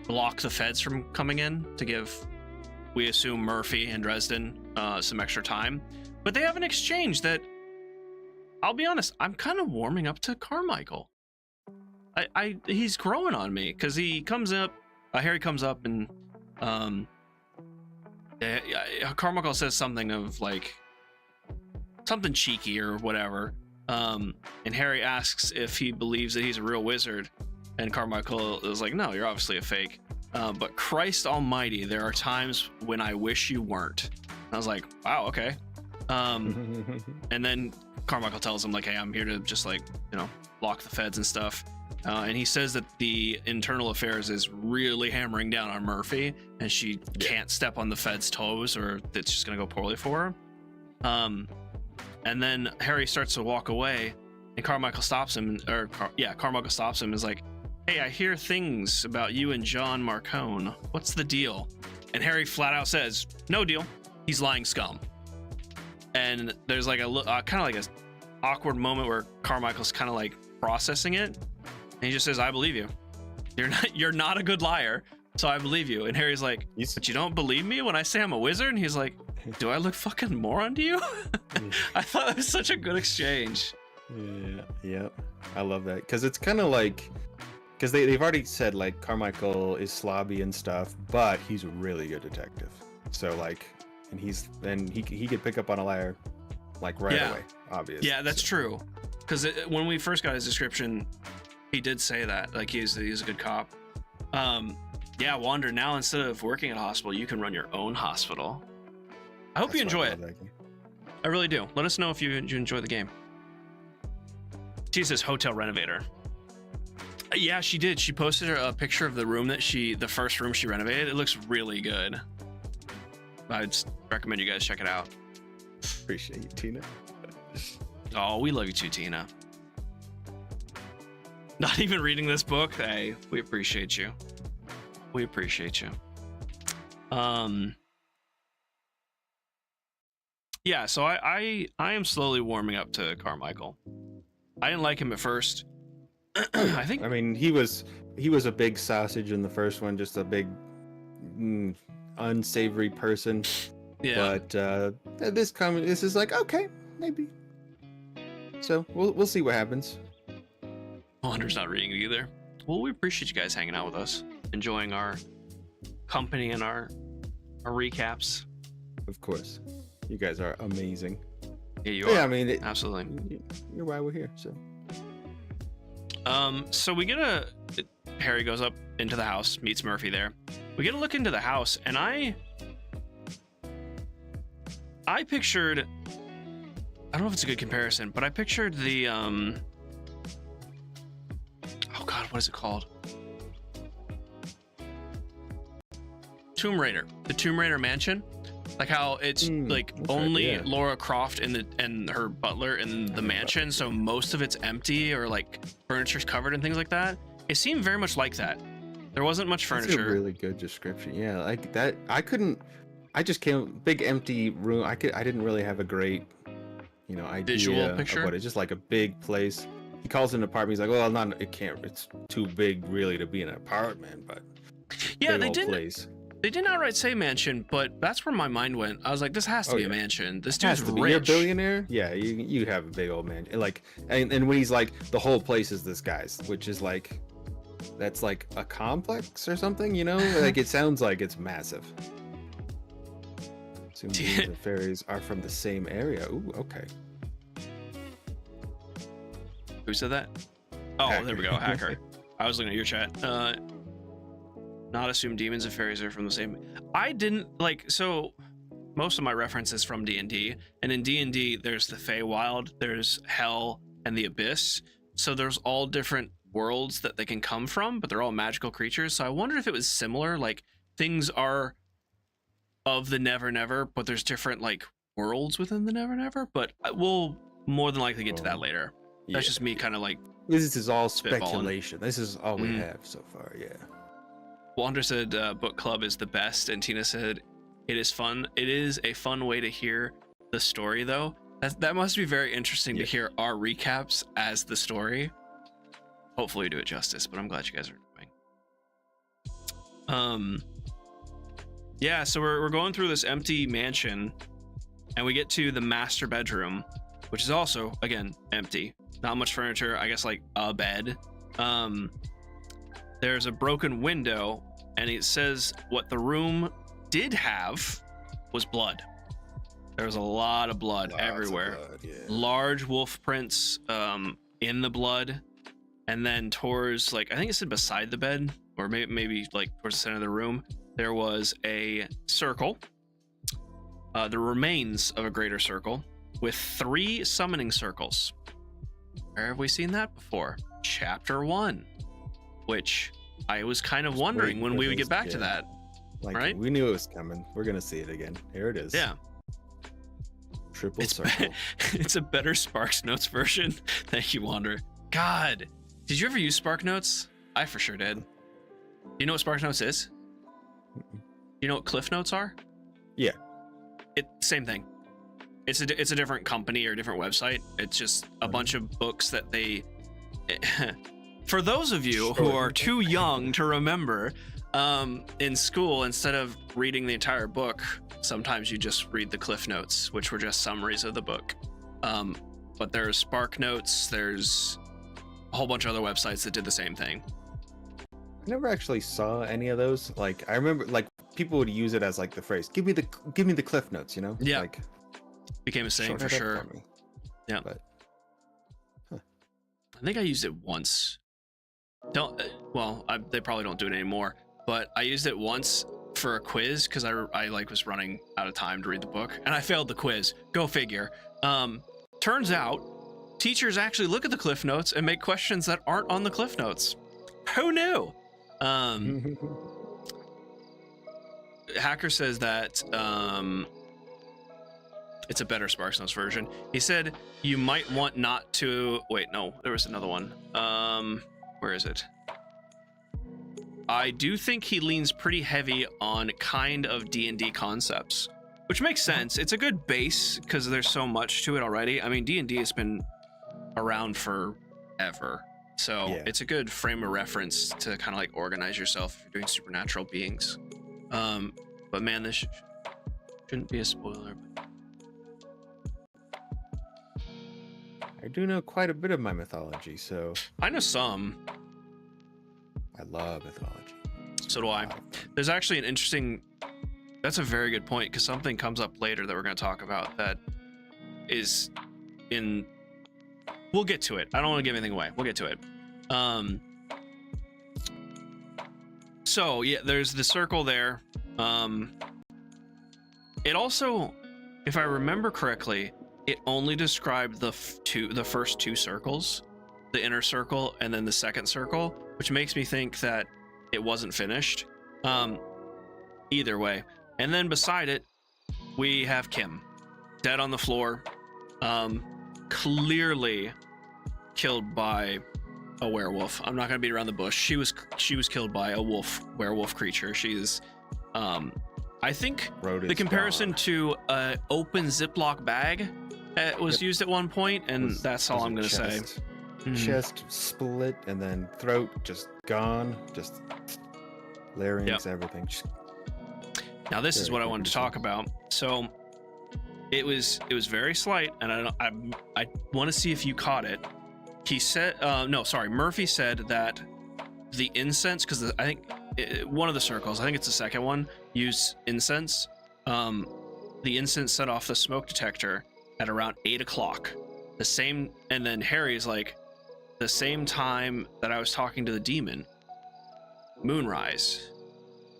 block the feds from coming in to give, we assume, Murphy and Dresden some extra time. But they have an exchange that, I'll be honest, I'm kind of warming up to Carmichael. He's growing on me, because he comes up, Harry comes up, and Carmichael says something of like something cheeky or whatever, and Harry asks if he believes that he's a real wizard, and Carmichael is like, no, you're obviously a fake, but Christ almighty, there are times when I wish you weren't. And I was like, wow, okay. And then Carmichael tells him like, hey, I'm here to just like, block the feds and stuff. And he says that the internal affairs is really hammering down on Murphy, and she can't step on the feds' toes, or it's just gonna go poorly for her. And then Harry starts to walk away, and Carmichael stops him. Carmichael stops him. And is like, "Hey, I hear things about you and John Marcone. What's the deal?" And Harry flat out says, "No deal. He's lying scum." And there's like a kind of like a awkward moment where Carmichael's kind of like processing it. And he just says, "I believe you. You're not a good liar, so I believe you." And Harry's like, "But you don't believe me when I say I'm a wizard?" And he's like, "Do I look fucking moron to you?" I thought that was such a good exchange. Yeah. I love that, because it's kind of like, because they've already said like Carmichael is slobby and stuff, but he's a really good detective. So like, and he could pick up on a liar like right away, obviously. Yeah, that's true. Because when we first got his description, he did say that, like he's a good cop. Yeah, Wander, now instead of working at a hospital, you can run your own hospital. I hope you enjoy it. I really do. Let us know if you enjoy the game. She says hotel renovator. Yeah, she did. She posted a picture of the room the first room she renovated. It looks really good. I'd recommend you guys check it out. Appreciate you, Tina. Oh, we love you too, Tina. Not even reading this book. Hey, we appreciate you. We appreciate you. Yeah, so I am slowly warming up to Carmichael. I didn't like him at first. I mean, he was a big sausage in the first one, just a big unsavory person. Yeah. But this is like, okay, maybe. So we'll see what happens. Wander's not reading it either. Well, we appreciate you guys hanging out with us, enjoying our company and our recaps. Of course, you guys are amazing. Yeah, you are. Yeah, I mean, absolutely. You're why we're here. So. So we get Harry goes up into the house, meets Murphy there. We get a look into the house, and I pictured, I don't know if it's a good comparison, but I pictured the oh god, what is it called? Tomb Raider. The Tomb Raider mansion. Like how it's like only Laura Croft and her butler in the mansion, so most of it's empty or like furniture's covered and things like that. It seemed very much like that. There wasn't much furniture. That's a really good description. Yeah, like that. I just came big empty room. I didn't really have a great, idea visual picture of what it's just like a big place. He calls it an apartment. He's like, well, it's too big really to be an apartment, but yeah, they didn't outright say mansion, but that's where my mind went. I was like, this has to be a mansion. This dude's rich. You're a billionaire? Yeah, you have a big old mansion. Like, and when he's like, the whole place is this guy's, which is like, that's like a complex or something, Like, it sounds like it's massive. Assume demons and fairies are from the same area. Ooh, okay. Who said that? Oh, Hacker. There we go, Hacker. I was looking at your chat. Not assume demons and fairies are from the same. I didn't so most of my references from D&D, and in D&D there's the Feywild, there's Hell, and the Abyss. So there's all different worlds that they can come from, but they're all magical creatures. So I wonder if it was similar, like things are of the Never Never, but there's different like worlds within the Never Never. But we'll more than likely get to that later. That's just me kind of like. This is all speculation. This is all we have so far. Yeah. Wander said book club is the best, and Tina said it is fun. It is a fun way to hear the story, though. That must be very interesting to hear our recaps as the story. Hopefully we do it justice, but I'm glad you guys are doing. Yeah, so we're going through this empty mansion, and we get to the master bedroom, which is also again empty. Not much furniture. I guess like a bed. There's a broken window, and it says what the room did have was blood. There was a lot of blood everywhere. Large wolf prints in the blood, and then towards I think it said beside the bed, or maybe like towards the center of the room, there was a circle, the remains of a greater circle with 3 summoning circles. Where have we seen that before? Chapter 1. Which I was kind of wondering when we would get back to that. Right? We knew it was coming. We're gonna see it again. Here it is. Yeah. Triple circle. It's a better Sparks Notes version. Thank you, Wander. God, did you ever use Spark Notes? I for sure did. You know what Spark Notes is? You know what Cliff Notes are? Yeah. Same thing. It's a different company or a different website. It's just a bunch of books that they. For those of you who are too young to remember, in school, instead of reading the entire book, sometimes you just read the Cliff Notes, which were just summaries of the book. But there's Spark Notes, there's a whole bunch of other websites that did the same thing. I never actually saw any of those. Like, I remember people would use it as like the phrase, give me the Cliff Notes, Yeah. Like, became a saying for sure. Yeah. But I think I used it once. They probably don't do it anymore, but I used it once for a quiz because I was running out of time to read the book, and I failed the quiz. Go figure. Turns out teachers actually look at the Cliff Notes and make questions that aren't on the Cliff Notes. Who knew? Hacker says that it's a better Sparks Notes version. He said you might want not to. Wait, no, there was another one. Where is it? I do think he leans pretty heavy on kind of D&D concepts, which makes sense. It's a good base because there's so much to it already. I mean, D&D has been around forever, so it's a good frame of reference to kind of like organize yourself if you're doing supernatural beings. But man, this shouldn't be a spoiler. I do know quite a bit of my mythology, so I know some. I love mythology. So do I. There's actually an interesting. That's a very good point, because something comes up later that we're going to talk about that is in. We'll get to it. I don't want to give anything away. We'll get to it. So yeah, there's the circle there. It also, if I remember correctly, it only described the first 2 circles, the inner circle and then the second circle. which makes me think that it wasn't finished. Either way. And then beside it, we have Kim, dead on the floor, clearly killed by a werewolf. I'm not gonna beat around the bush. She was killed by a werewolf creature. She's, I think the comparison to an open Ziploc bag was used at one point, and that's all I'm gonna say. Chest split, and then throat just gone, just larynx, everything. Now this is what I wanted to talk about. So it was very slight, and I want to see if you caught it. He said, Murphy said that the incense, because I think one of the circles, I think it's the second one, used incense. The incense set off the smoke detector at around 8 o'clock. The same, and then Harry's like, the same time that I was talking to the demon, moonrise.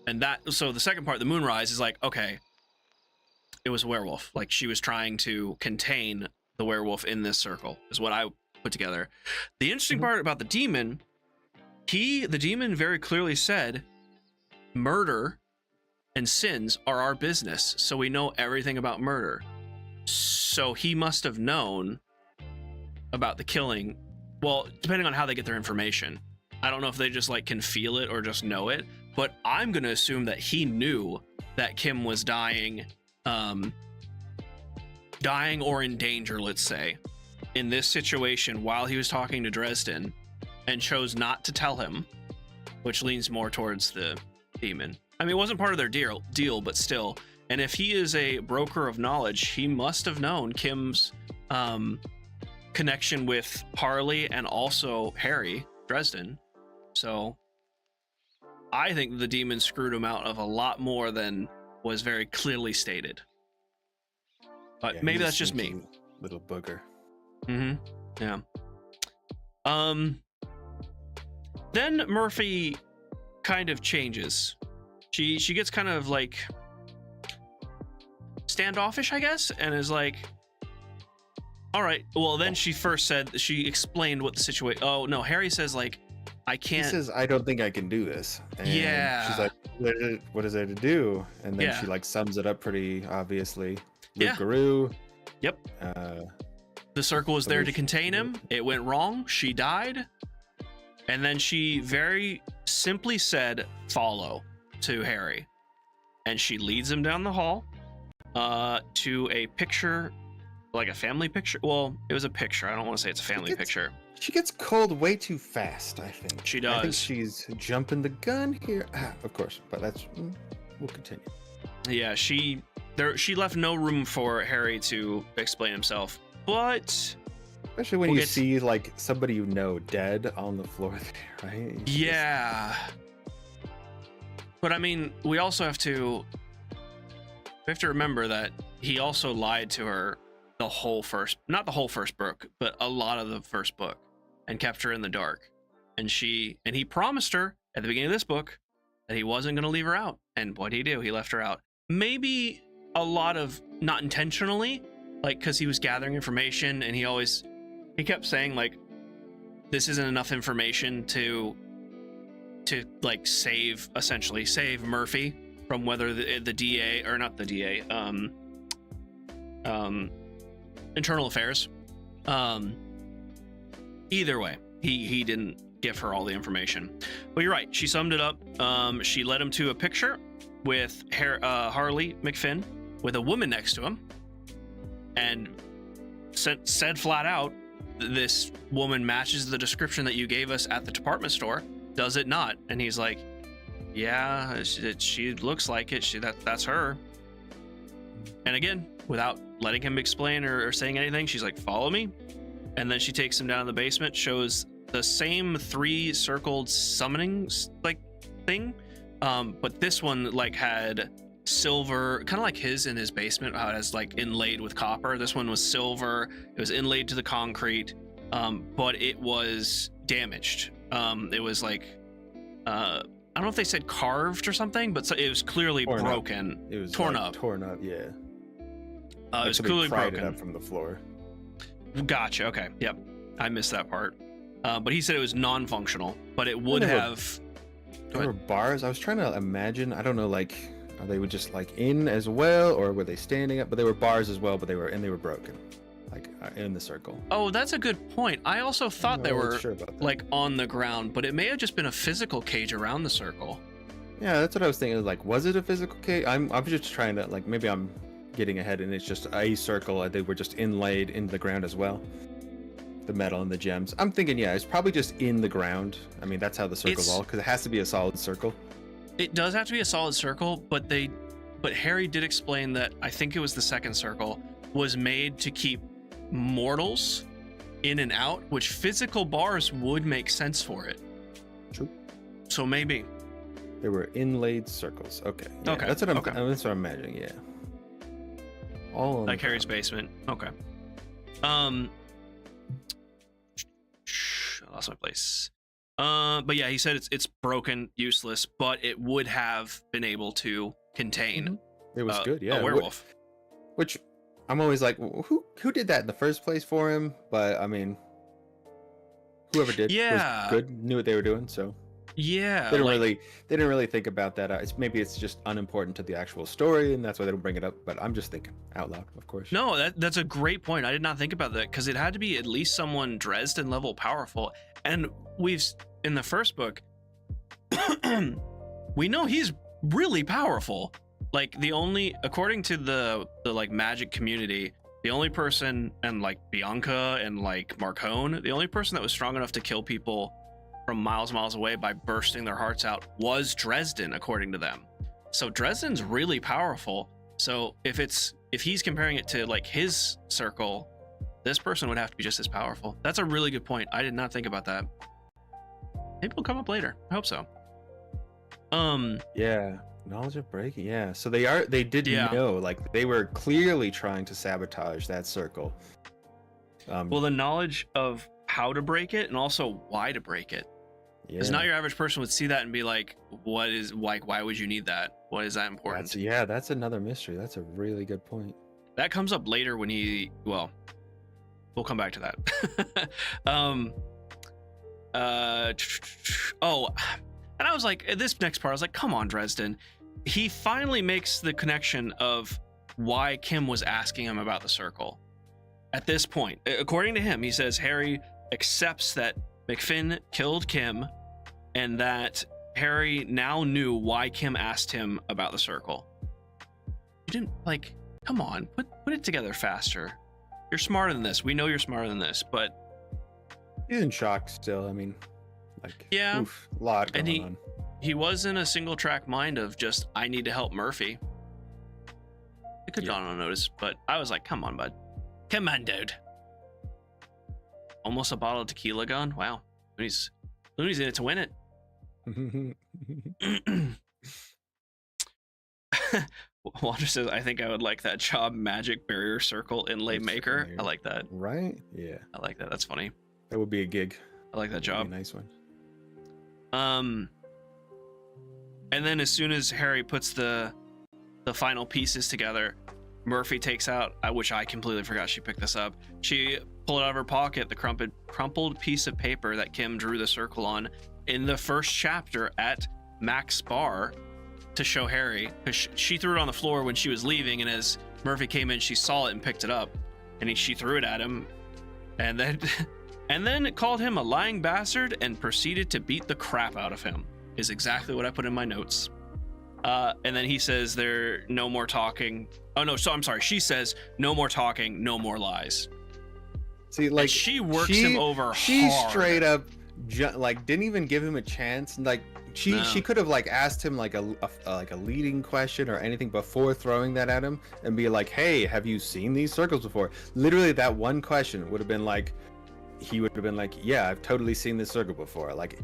And that, so the second part, the moonrise, is like, okay, it was a werewolf. Like, she was trying to contain the werewolf in this circle, is what I put together. The interesting part about the demon, the demon very clearly said, murder and sins are our business, so we know everything about murder. So he must have known about the killing. Well, depending on how they get their information. I don't know if they just like can feel it or just know it, but I'm going to assume that he knew that Kim was dying or in danger, let's say, in this situation while he was talking to Dresden, and chose not to tell him, which leans more towards the demon. I mean, it wasn't part of their deal, but still. And if he is a broker of knowledge, he must have known Kim's connection with Harley and also Harry Dresden. So I think the demon screwed him out of a lot more than was very clearly stated. But maybe that's just me. Little booger. Yeah. Then Murphy kind of changes. She gets kind of like standoffish, I guess, and is like, all right, well, then she explained what the situation. Oh no, Harry says like, I can't. He says, I don't think I can do this. And she's like, what is there to do? And then she like sums it up pretty obviously. Luke-Garou. Yep. The circle was there to contain him. It went wrong. She died. And then she very simply said, follow, to Harry. And she leads him down the hall to a picture, like a family picture. Well, it was a picture. I don't want to say it's a family picture. She gets cold way too fast, I think. She does. I think she's jumping the gun here. Of course, but we'll continue. Yeah, she left no room for Harry to explain himself. But especially when you see like somebody you know dead on the floor there, right? Yeah. But I mean, we also have to remember that he also lied to her not the whole first book, but a lot of the first book, and kept her in the dark. And he promised her at the beginning of this book that he wasn't going to leave her out. And what did he do? He left her out. Maybe a lot of not intentionally, like, because he was gathering information, and he kept saying like, this isn't enough information to like save Murphy from whether the DA, or not the DA, Internal Affairs. Either way, he didn't give her all the information. But you're right, she summed it up. She led him to a picture with Harley McFinn with a woman next to him, and said flat out, this woman matches the description that you gave us at the department store, does it not? And he's like, yeah, she looks like it. That's her. And again, without letting him explain or saying anything, she's like, follow me. And then she takes him down to the basement, shows the same 3 circled summoning like thing, but this one like had silver, kind of like his in his basement, how it has like inlaid with copper. This one was silver. It was inlaid to the concrete, but it was damaged. It was like I don't know if they said carved or something, but it was clearly broken. It was torn like up. Torn up, yeah. It was clearly broken. It up from the floor. Gotcha. Okay. Yep. I missed that part. but he said it was non-functional, but it would have. There were bars. I was trying to imagine. I don't know, like, are they would just like in as well, or were they standing up? But they were bars as well, but they were broken, like in the circle. Oh, that's a good point. I also thought they were sure about that. like on the ground, but it may have just been a physical cage around the circle. Yeah, that's what I was thinking. Like, was it a physical cage? I'm just trying to, like, maybe I'm getting ahead, and it's just a circle. They were just inlaid into the ground as well. The metal and the gems. I'm thinking, yeah, it's probably just in the ground. I mean, that's how the circle's all, because it has to be a solid circle. It does have to be a solid circle, but Harry did explain that I think it was the second circle was made to keep mortals in and out, which physical bars would make sense for it. True. So maybe they were inlaid circles. Okay. Yeah, okay. That's what that's what I'm imagining. Yeah. All like Harry's basement. Okay. I lost my place. But yeah, he said it's broken, useless, but it would have been able to contain. It was good, yeah. A werewolf. Which I'm always like, who did that in the first place for him? But I mean, whoever did was good, knew what they were doing. So yeah, they didn't really think about that. Maybe it's just unimportant to the actual story, and that's why they don't bring it up. But I'm just thinking out loud, of course. No, that's a great point. I did not think about that, because it had to be at least someone Dresden level powerful, and we've in the first book, we know he's really powerful. Like, according to the like magic community, the only person, and like Bianca and like Marcone, the only person that was strong enough to kill people from miles away by bursting their hearts out was Dresden, according to them. So Dresden's really powerful. So if he's comparing it to like his circle, this person would have to be just as powerful. That's a really good point. I did not think about that. Maybe it'll come up later. I hope so. Yeah, knowledge of breaking. Yeah, so they did know, like, they were clearly trying to sabotage that circle. Well, the knowledge of how to break it and also why to break it. Because not your average person would see that and be like, why would you need that? Why is that important? That's another mystery. That's a really good point. That comes up later when we'll come back to that. And I was like, this next part, I was like, come on, Dresden. He finally makes the connection of why Kim was asking him about the circle. At this point, according to him, he says Harry accepts that McFinn killed Kim, and that Harry now knew why Kim asked him about the circle. You didn't, like, come on, put it together faster. You're smarter than this. We know you're smarter than this, but he's in shock still. I mean, like, yeah, a lot going on. He was in a single track mind of just, I need to help Murphy. It could have gone unnoticed, but I was like, come on, bud. Come on, dude. Almost a bottle of tequila gone. Wow. Looney's in it to win it. Wander says, I think I would like that job, magic barrier circle inlay maker. I like that. Right? Yeah. I like that. That's funny. That would be a gig. I like that job. Be a nice one. And then as soon as Harry puts the final pieces together, Murphy takes out, which I completely forgot she picked this up. She pulled out of her pocket the crumpled piece of paper that Kim drew the circle on in the first chapter at Mac's bar to show Harry, because she threw it on the floor when she was leaving, and as Murphy came in, she saw it and picked it up, and she threw it at him, and then called him a lying bastard and proceeded to beat the crap out of him, is exactly what I put in my notes. And then he says there no more talking. Oh no, so I'm sorry. She says no more talking, no more lies. See, like, and she works him over she hard. Straight up like didn't even give him a chance. Like she could have like asked him like a leading question or anything before throwing that at him and be like, hey, have you seen these circles before? Literally that one question would have been like, he would have been like, yeah, I've totally seen this circle before. Like,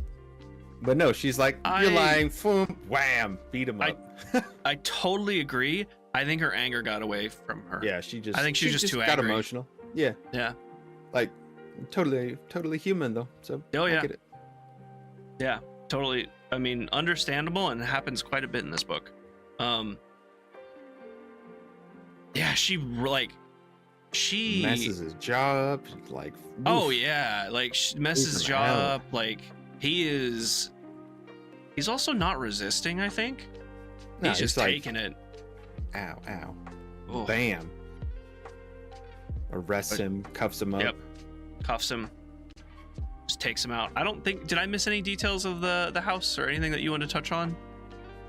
but no, she's like, you're lying. Boom, wham, beat him up. I totally agree. I think her anger got away from her. Yeah, I think she was just too got angry. Emotional. Yeah. Like, totally human though. So I get it. Yeah, totally. I mean, understandable, and it happens quite a bit in this book. Yeah, she she messes his jaw up. Like, oh oof. yeah, like she messes his Oof, jaw hell. up. Like he's also not resisting. I think No, he's just like, taking it. Ow, ow. Oh. Bam. Arrests him, cuffs him up. Yep. Cuffs him. Just takes him out. I don't think. Did I miss any details of the house or anything that you wanted to touch on?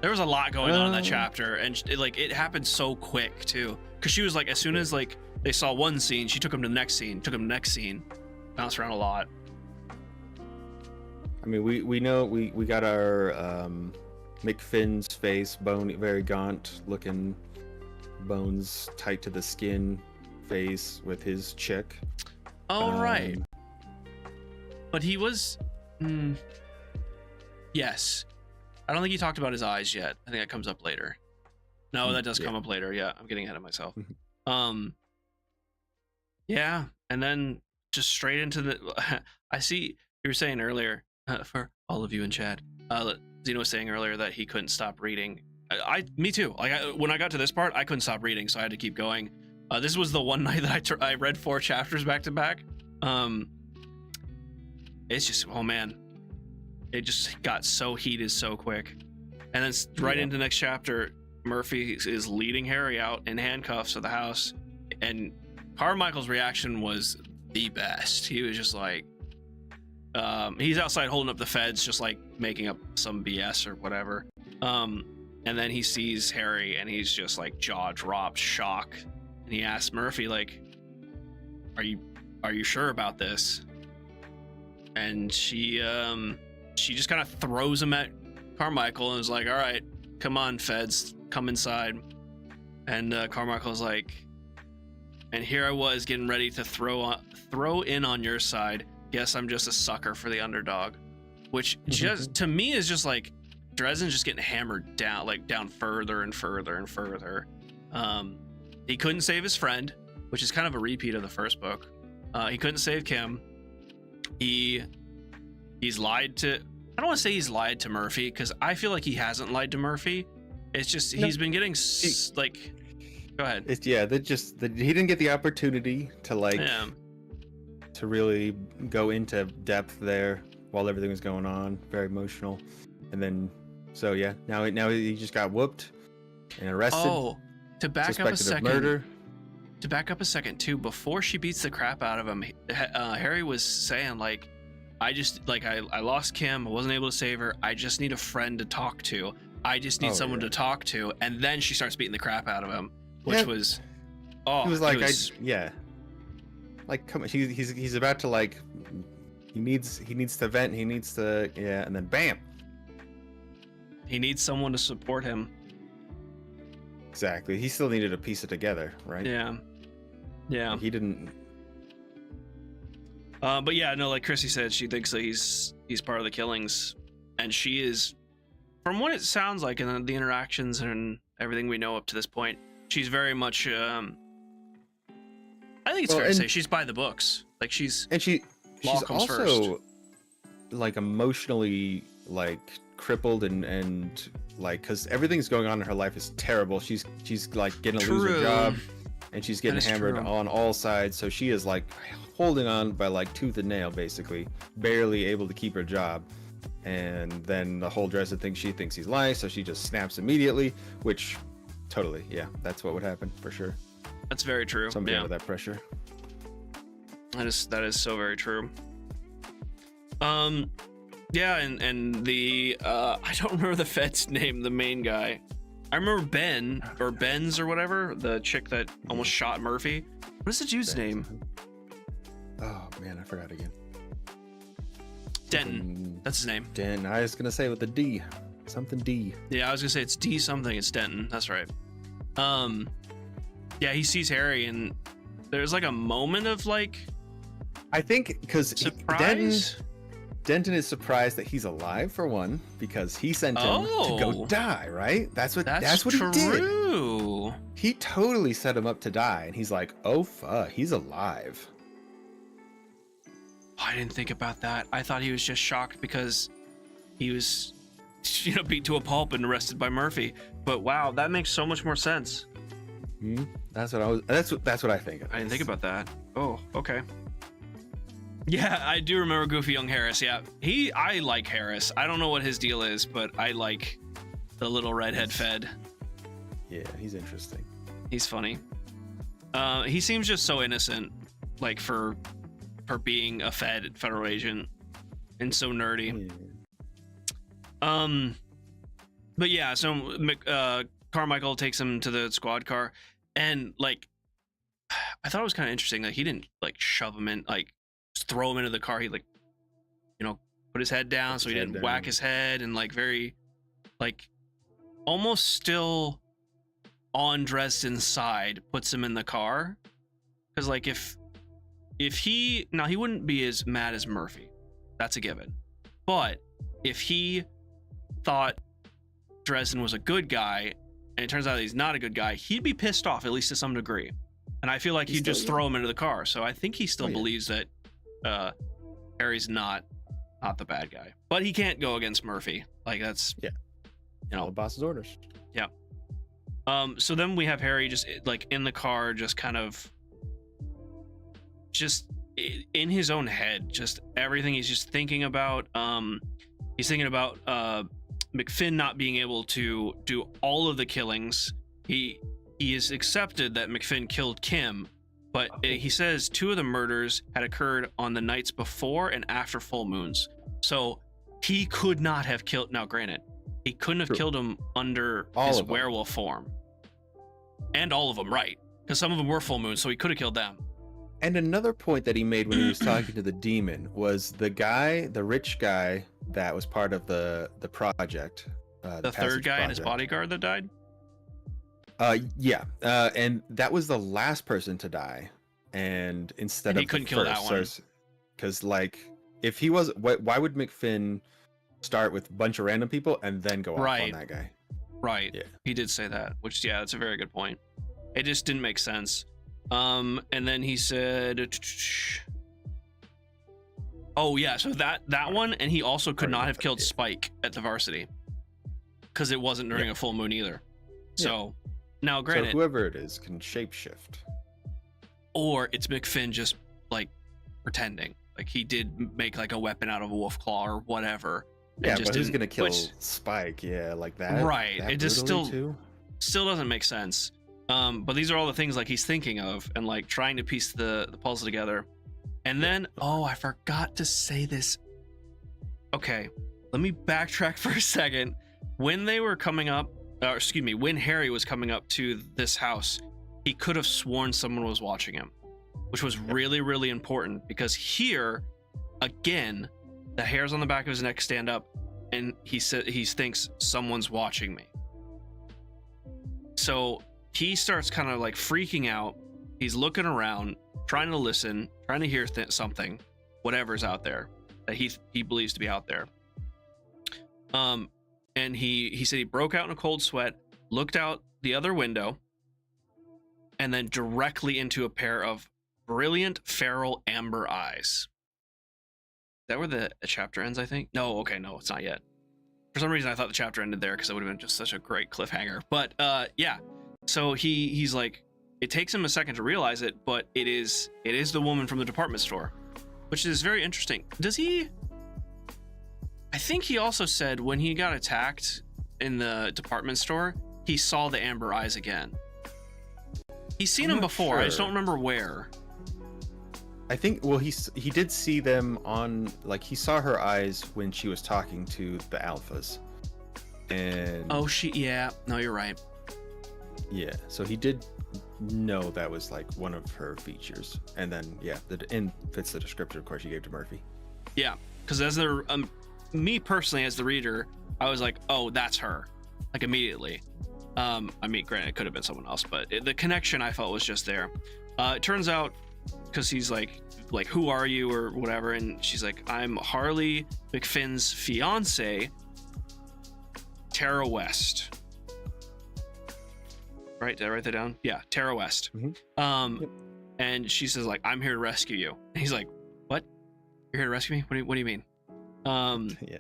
There was a lot going on in that chapter, and it happened so quick too. Cause she was like, as soon as like they saw one scene, she took him to the next scene, bounced around a lot. I mean, we know we got our McFinn's face, very gaunt looking, bones tight to the skin face with his chick. Oh right. But he was, yes. I don't think he talked about his eyes yet. I think that comes up later. No, that does come up later. Yeah, I'm getting ahead of myself. Yeah, and then just straight into the. I see you were saying earlier for all of you in chat. Zeno was saying earlier that he couldn't stop reading. Me too. Like when I got to this part, I couldn't stop reading, so I had to keep going. This was the one night that I read 4 chapters back to back. It's just, oh man, it just got so heated so quick. And then right into the next chapter, Murphy is leading Harry out in handcuffs of the house, and Carmichael's reaction was the best. He was just like, he's outside holding up the feds, just like making up some BS or whatever. And then he sees Harry and he's just like jaw dropped, shock. And he asks Murphy, like, are you sure about this? And she just kind of throws him at Carmichael and is like, all right, come on, feds, come inside. And Carmichael's like, and here I was getting ready to throw in on your side. Guess I'm just a sucker for the underdog. Which just to me is just like Dresden's just getting hammered down, like down further and further and further. He couldn't save his friend, which is kind of a repeat of the first book. He couldn't save Kim. He's lied to. I don't want to say he's lied to Murphy, because I feel like he hasn't lied to Murphy. It's just he's been getting like. Go ahead. He didn't get the opportunity to to really go into depth there while everything was going on. Very emotional, and then now he just got whooped and arrested. Oh, to back up a second. Murder. To back up a second too, before she beats the crap out of him, Harry was saying like, I lost Kim, I wasn't able to save her, I just need a friend to talk to, I just need someone to talk to. And then she starts beating the crap out of him, which was he was like, like, come on, he's about to like, he needs to vent, he needs to, and then bam, he needs someone to support him. Exactly. He still needed to piece it together, right? Yeah. He didn't. But yeah, no, like Chrissy said, she thinks that he's part of the killings, and she is, from what it sounds like in the interactions and everything we know up to this point, she's very much. I think it's fair to say she's by the books. Like she's also first. Like emotionally like crippled and like, because everything's going on in her life is terrible. She's like getting to lose her job, and she's getting hammered on all sides, so she is like holding on by like tooth and nail, basically barely able to keep her job. And then the whole Dresden thing, she thinks he's lying, so she just snaps immediately, which totally, that's what would happen for sure. That's very true. Somebody under that pressure. That is so very true. Yeah, and the I don't remember the Fed's name, the main guy. I remember Ben or Benz or whatever, the chick that almost shot Murphy. What is the dude's name? Oh man, I forgot again. Denton. That's his name. Denton. I was gonna say with the D. Something D. Yeah, I was gonna say it's D something. It's Denton. That's right. Yeah, he sees Harry and there's like a moment of like, I think because Denton is surprised that he's alive for one, because he sent him to go die, right? That's what he did. He totally set him up to die, and he's like, oh fuck, he's alive. I didn't think about that. I thought he was just shocked because he was, beat to a pulp and arrested by Murphy. But wow, that makes so much more sense. That's what I think. I didn't think about that. Oh, okay. Yeah, I do remember Goofy Young Harris. Yeah, I like Harris. I don't know what his deal is, but I like the little redhead Fed. Yeah, he's interesting. He's funny. He seems just so innocent, like for being a federal agent, and so nerdy. Yeah. But yeah, so Carmichael takes him to the squad car, and like, I thought it was kind of interesting. Like, he didn't like shove him in, like just throw him into the car. He like, put his head down so he didn't whack his head, and like very, like, almost still on Dresden's side, puts him in the car, because like if he wouldn't be as mad as Murphy, that's a given, but if he thought Dresden was a good guy and it turns out he's not a good guy, he'd be pissed off, at least to some degree, and I feel like he'd just throw him into the car. So I think he still believes that Harry's not the bad guy, but he can't go against Murphy. Like, that's the boss's orders. Yeah. So then we have Harry just like in the car, just kind of just in his own head, just everything he's just thinking about. He's thinking about McFinn not being able to do all of the killings. He has accepted that McFinn killed Kim, but he says 2 of the murders had occurred on the nights before and after full moons. So he could not have killed. Now, granted, he couldn't have killed him under his werewolf form. And all of them, right? Because some of them were full moons, so he could have killed them. And another point that he made when he was talking to the demon was the rich guy that was part of the project. The third guy and his bodyguard that died? And that was the last person to die. And instead of he couldn't kill that one. Because like, if he was, why would McFinn start with a bunch of random people and then go off on that guy? Right. Yeah. He did say that, which, yeah, that's a very good point. It just didn't make sense. And then he said, oh yeah, so that one, and he also could not have killed Spike at the Varsity because it wasn't during a full moon either. So now, granted, so whoever it is can shapeshift, or it's McFinn just like pretending like he did make like a weapon out of a wolf claw or whatever. Yeah, but who's gonna kill Spike? Yeah, like that. Right. It just still doesn't make sense. But these are all the things like he's thinking of and like trying to piece the puzzle together. And then, I forgot to say this. Okay, let me backtrack for a second. When they were coming up, when Harry was coming up to this house, he could have sworn someone was watching him, which was really, really important, because here, again, the hairs on the back of his neck stand up, and he thinks someone's watching me. So he starts kind of like freaking out. He's looking around, trying to listen, trying to hear something, whatever's out there that he believes to be out there. And he said he broke out in a cold sweat, looked out the other window, and then directly into a pair of brilliant feral amber eyes. Is that where the chapter ends, I think? No, okay, no, it's not yet. For some reason, I thought the chapter ended there because it would have been just such a great cliffhanger. But yeah, so he's like, it takes him a second to realize it, but it is the woman from the department store, which is very interesting. I think he also said when he got attacked in the department store, he saw the amber eyes again. He's seen them before. Sure. I just don't remember where. I think, well, he did see them on, like, he saw her eyes when she was talking to the alphas. And no, you're right. Yeah, so he did know that was like one of her features. And then and fits the description, of course, you gave to Murphy. Yeah, because as me personally as the reader, I was like, oh, that's her, like, immediately. I mean, granted, it could have been someone else, but the connection I felt was just there. It turns out, because he's like, who are you or whatever, and she's like, I'm Harley McFinn's fiance, Tara West. Right? Did I write that down? Yeah, Tara West. Mm-hmm. And she says, like, I'm here to rescue you. And he's like, what? You're here to rescue me? What do you mean? Yeah.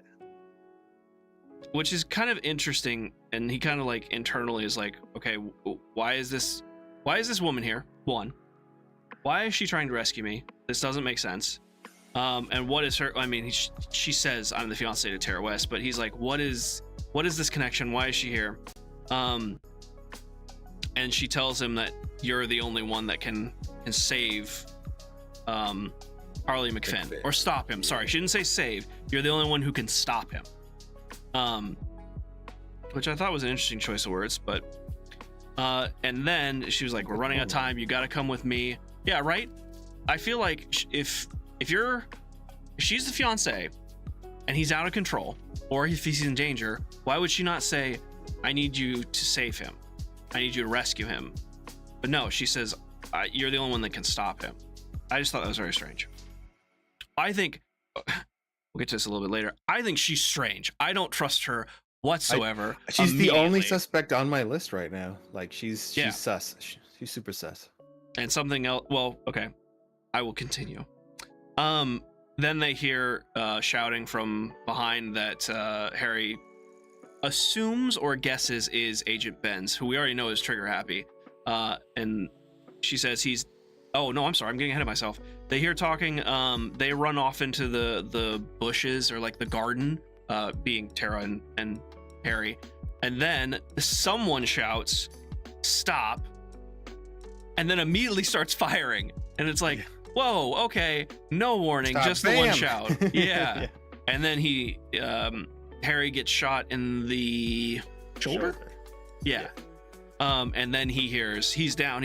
Which is kind of interesting, and he kind of like internally is like, okay, why is this why is this woman here? One, why is she trying to rescue me? This doesn't make sense. And what is her? I mean, she says I'm the fiance to Tara West, but he's like, what is this connection? Why is she here? And she tells him that you're the only one that can save Harley McFinn or stop him. Sorry, she didn't say save. You're the only one who can stop him. Which I thought was an interesting choice of words, but and then she was like, we're running out of time, you got to come with me. Yeah, right. I feel like if she's the fiance and he's out of control, or if he's in danger, why would she not say, I need you to save him, I need you to rescue him? But no, she says, you're the only one that can stop him. I just thought that was very strange. I think we'll get to this a little bit later. I think she's strange. I don't trust her whatsoever. She's the only suspect on my list right now. Like she's sus. She's super sus. And something else. Well, okay, I will continue. Then they hear shouting from behind that Harry assumes or guesses is Agent Benz, who we already know is trigger happy. And she says he's. Oh no, I'm sorry, I'm getting ahead of myself. They hear talking. They run off into the bushes or like the garden, being Tara and Harry. And then someone shouts, "Stop!" And then immediately starts firing. And it's like, whoa, okay, no warning, Stop, just bam. the one shout. Yeah. Yeah. And then Harry gets shot in the shoulder. Yeah. And then he hears he's down,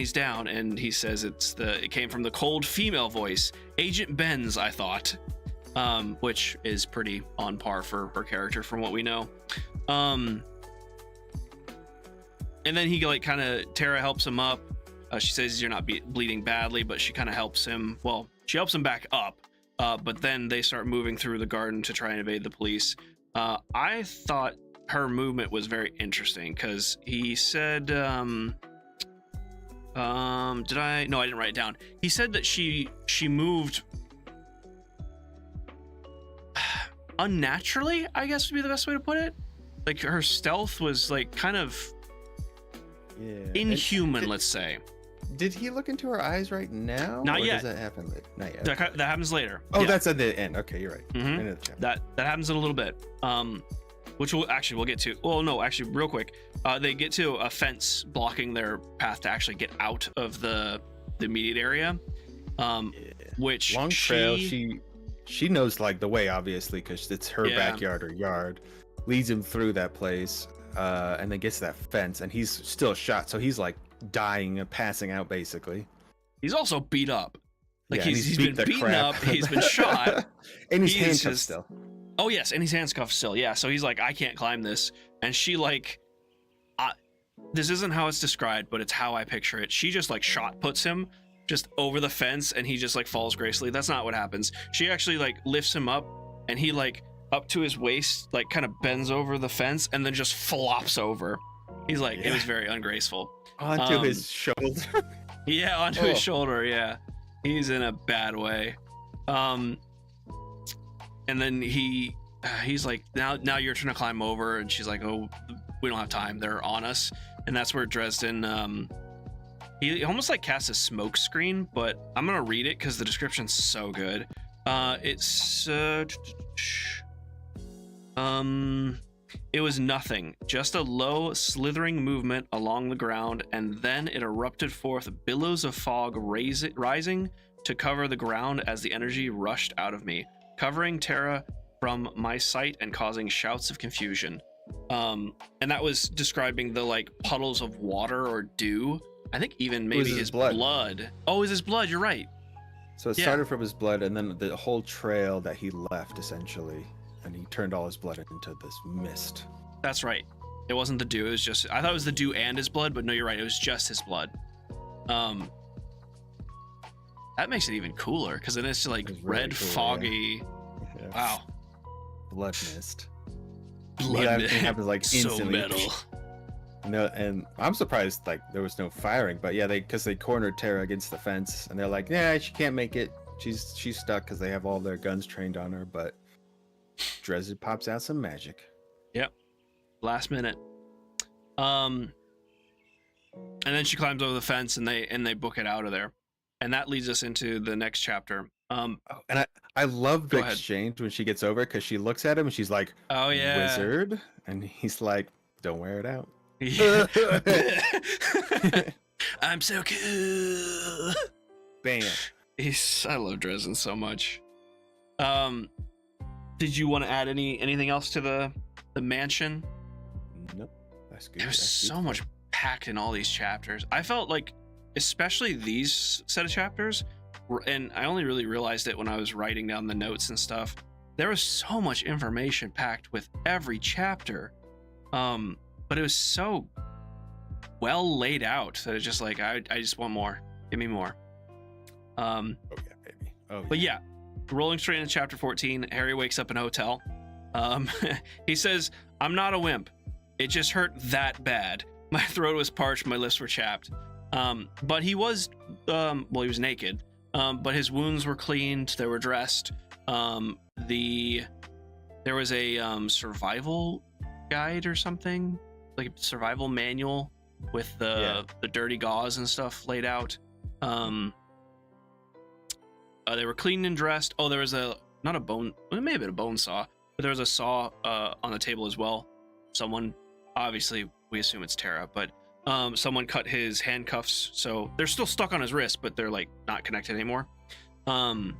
and he says it came from the cold female voice, Agent Benz, I thought, which is pretty on par for her character from what we know. And then he Tara helps him up. She says you're not bleeding badly, but she kind of helps him. Well, she helps him back up, but then they start moving through the garden to try and evade the police. I thought her movement was very interesting because he said, did I? No, I didn't write it down. He said that she moved unnaturally, I guess would be the best way to put it. Like her stealth was like kind of inhuman, let's say. Did he look into her eyes right now? Not yet. Does that happen later? Not yet. That happens later. Oh, that's at the end. Okay, you're right. Mm-hmm. End of the chapter. That happens in a little bit. Which we'll get to. Well, no, actually, real quick, they get to a fence blocking their path to actually get out of the immediate area. Which long trail. She knows like the way, obviously, because it's her backyard or yard. Leads him through that place, and then gets to that fence, and he's still shot, so he's like dying and passing out basically. He's also beat up. Like he's beat been beaten up. He's been shot, and he's handcuffed still. Oh yes, and he's handcuffed still. Yeah, so he's like, I can't climb this, and she like, this isn't how it's described, but it's how I picture it. She just like shot puts him just over the fence, and he just like falls gracefully. That's not what happens. She actually like lifts him up, and he like up to his waist, like kind of bends over the fence, and then just flops over. He's like, it was very ungraceful. Onto his shoulder. Yeah, onto his shoulder. Yeah, he's in a bad way. And then he's like, now you're trying to climb over, and she's like, oh, we don't have time, they're on us. And that's where Dresden he almost like casts a smoke screen, but I'm gonna read it because the description's so good. It's it was nothing, just a low slithering movement along the ground, and then it erupted forth, billows of fog rising to cover the ground as the energy rushed out of me, covering Tara from my sight and causing shouts of confusion. And that was describing the like puddles of water or dew. I think even maybe his blood. Oh, it was his blood, you're right. So it started from his blood, and then the whole trail that he left, essentially, and he turned all his blood into this mist. That's right. It wasn't the dew, it was just, I thought it was the dew and his blood, but no, you're right, it was just his blood. That makes it even cooler, because then it's like red, cool, foggy. Yeah. Wow. Blood mist. Blood mist. Happens like instantly. So metal. No, and I'm surprised like there was no firing, but yeah, because they cornered Tara against the fence, and they're like, yeah, she can't make it. She's stuck because they have all their guns trained on her. But Dresden pops out some magic. Yep. Last minute. and then she climbs over the fence, and they book it out of there, and that leads us into the next chapter. Oh, and I love the Go ahead. exchange when she gets over because she looks at him and she's like, Oh yeah, wizard, and he's like, don't wear it out. Yeah. I'm so cool. Bam. I love Dresden so much. Did you want to add anything else to the mansion? Nope. That's good. There's so much packed in all these chapters. I felt like, especially these set of chapters, and I only really realized it when I was writing down the notes and stuff. There was so much information packed with every chapter, but it was so well laid out that it's just like I just want more. Give me more. Oh yeah, baby. Oh. But yeah, rolling straight into chapter 14, Harry wakes up in a hotel. He says, "I'm not a wimp. It just hurt that bad. My throat was parched, my lips were chapped." But he was, he was naked. But his wounds were cleaned. They were dressed. There was a survival guide or something, like a survival manual with the dirty gauze and stuff laid out. They were cleaned and dressed. Oh, there was not a bone. It may have been a bone saw, but there was a saw on the table as well. Someone, obviously, we assume it's Tara, but someone cut his handcuffs, so they're still stuck on his wrist, but they're like not connected anymore. And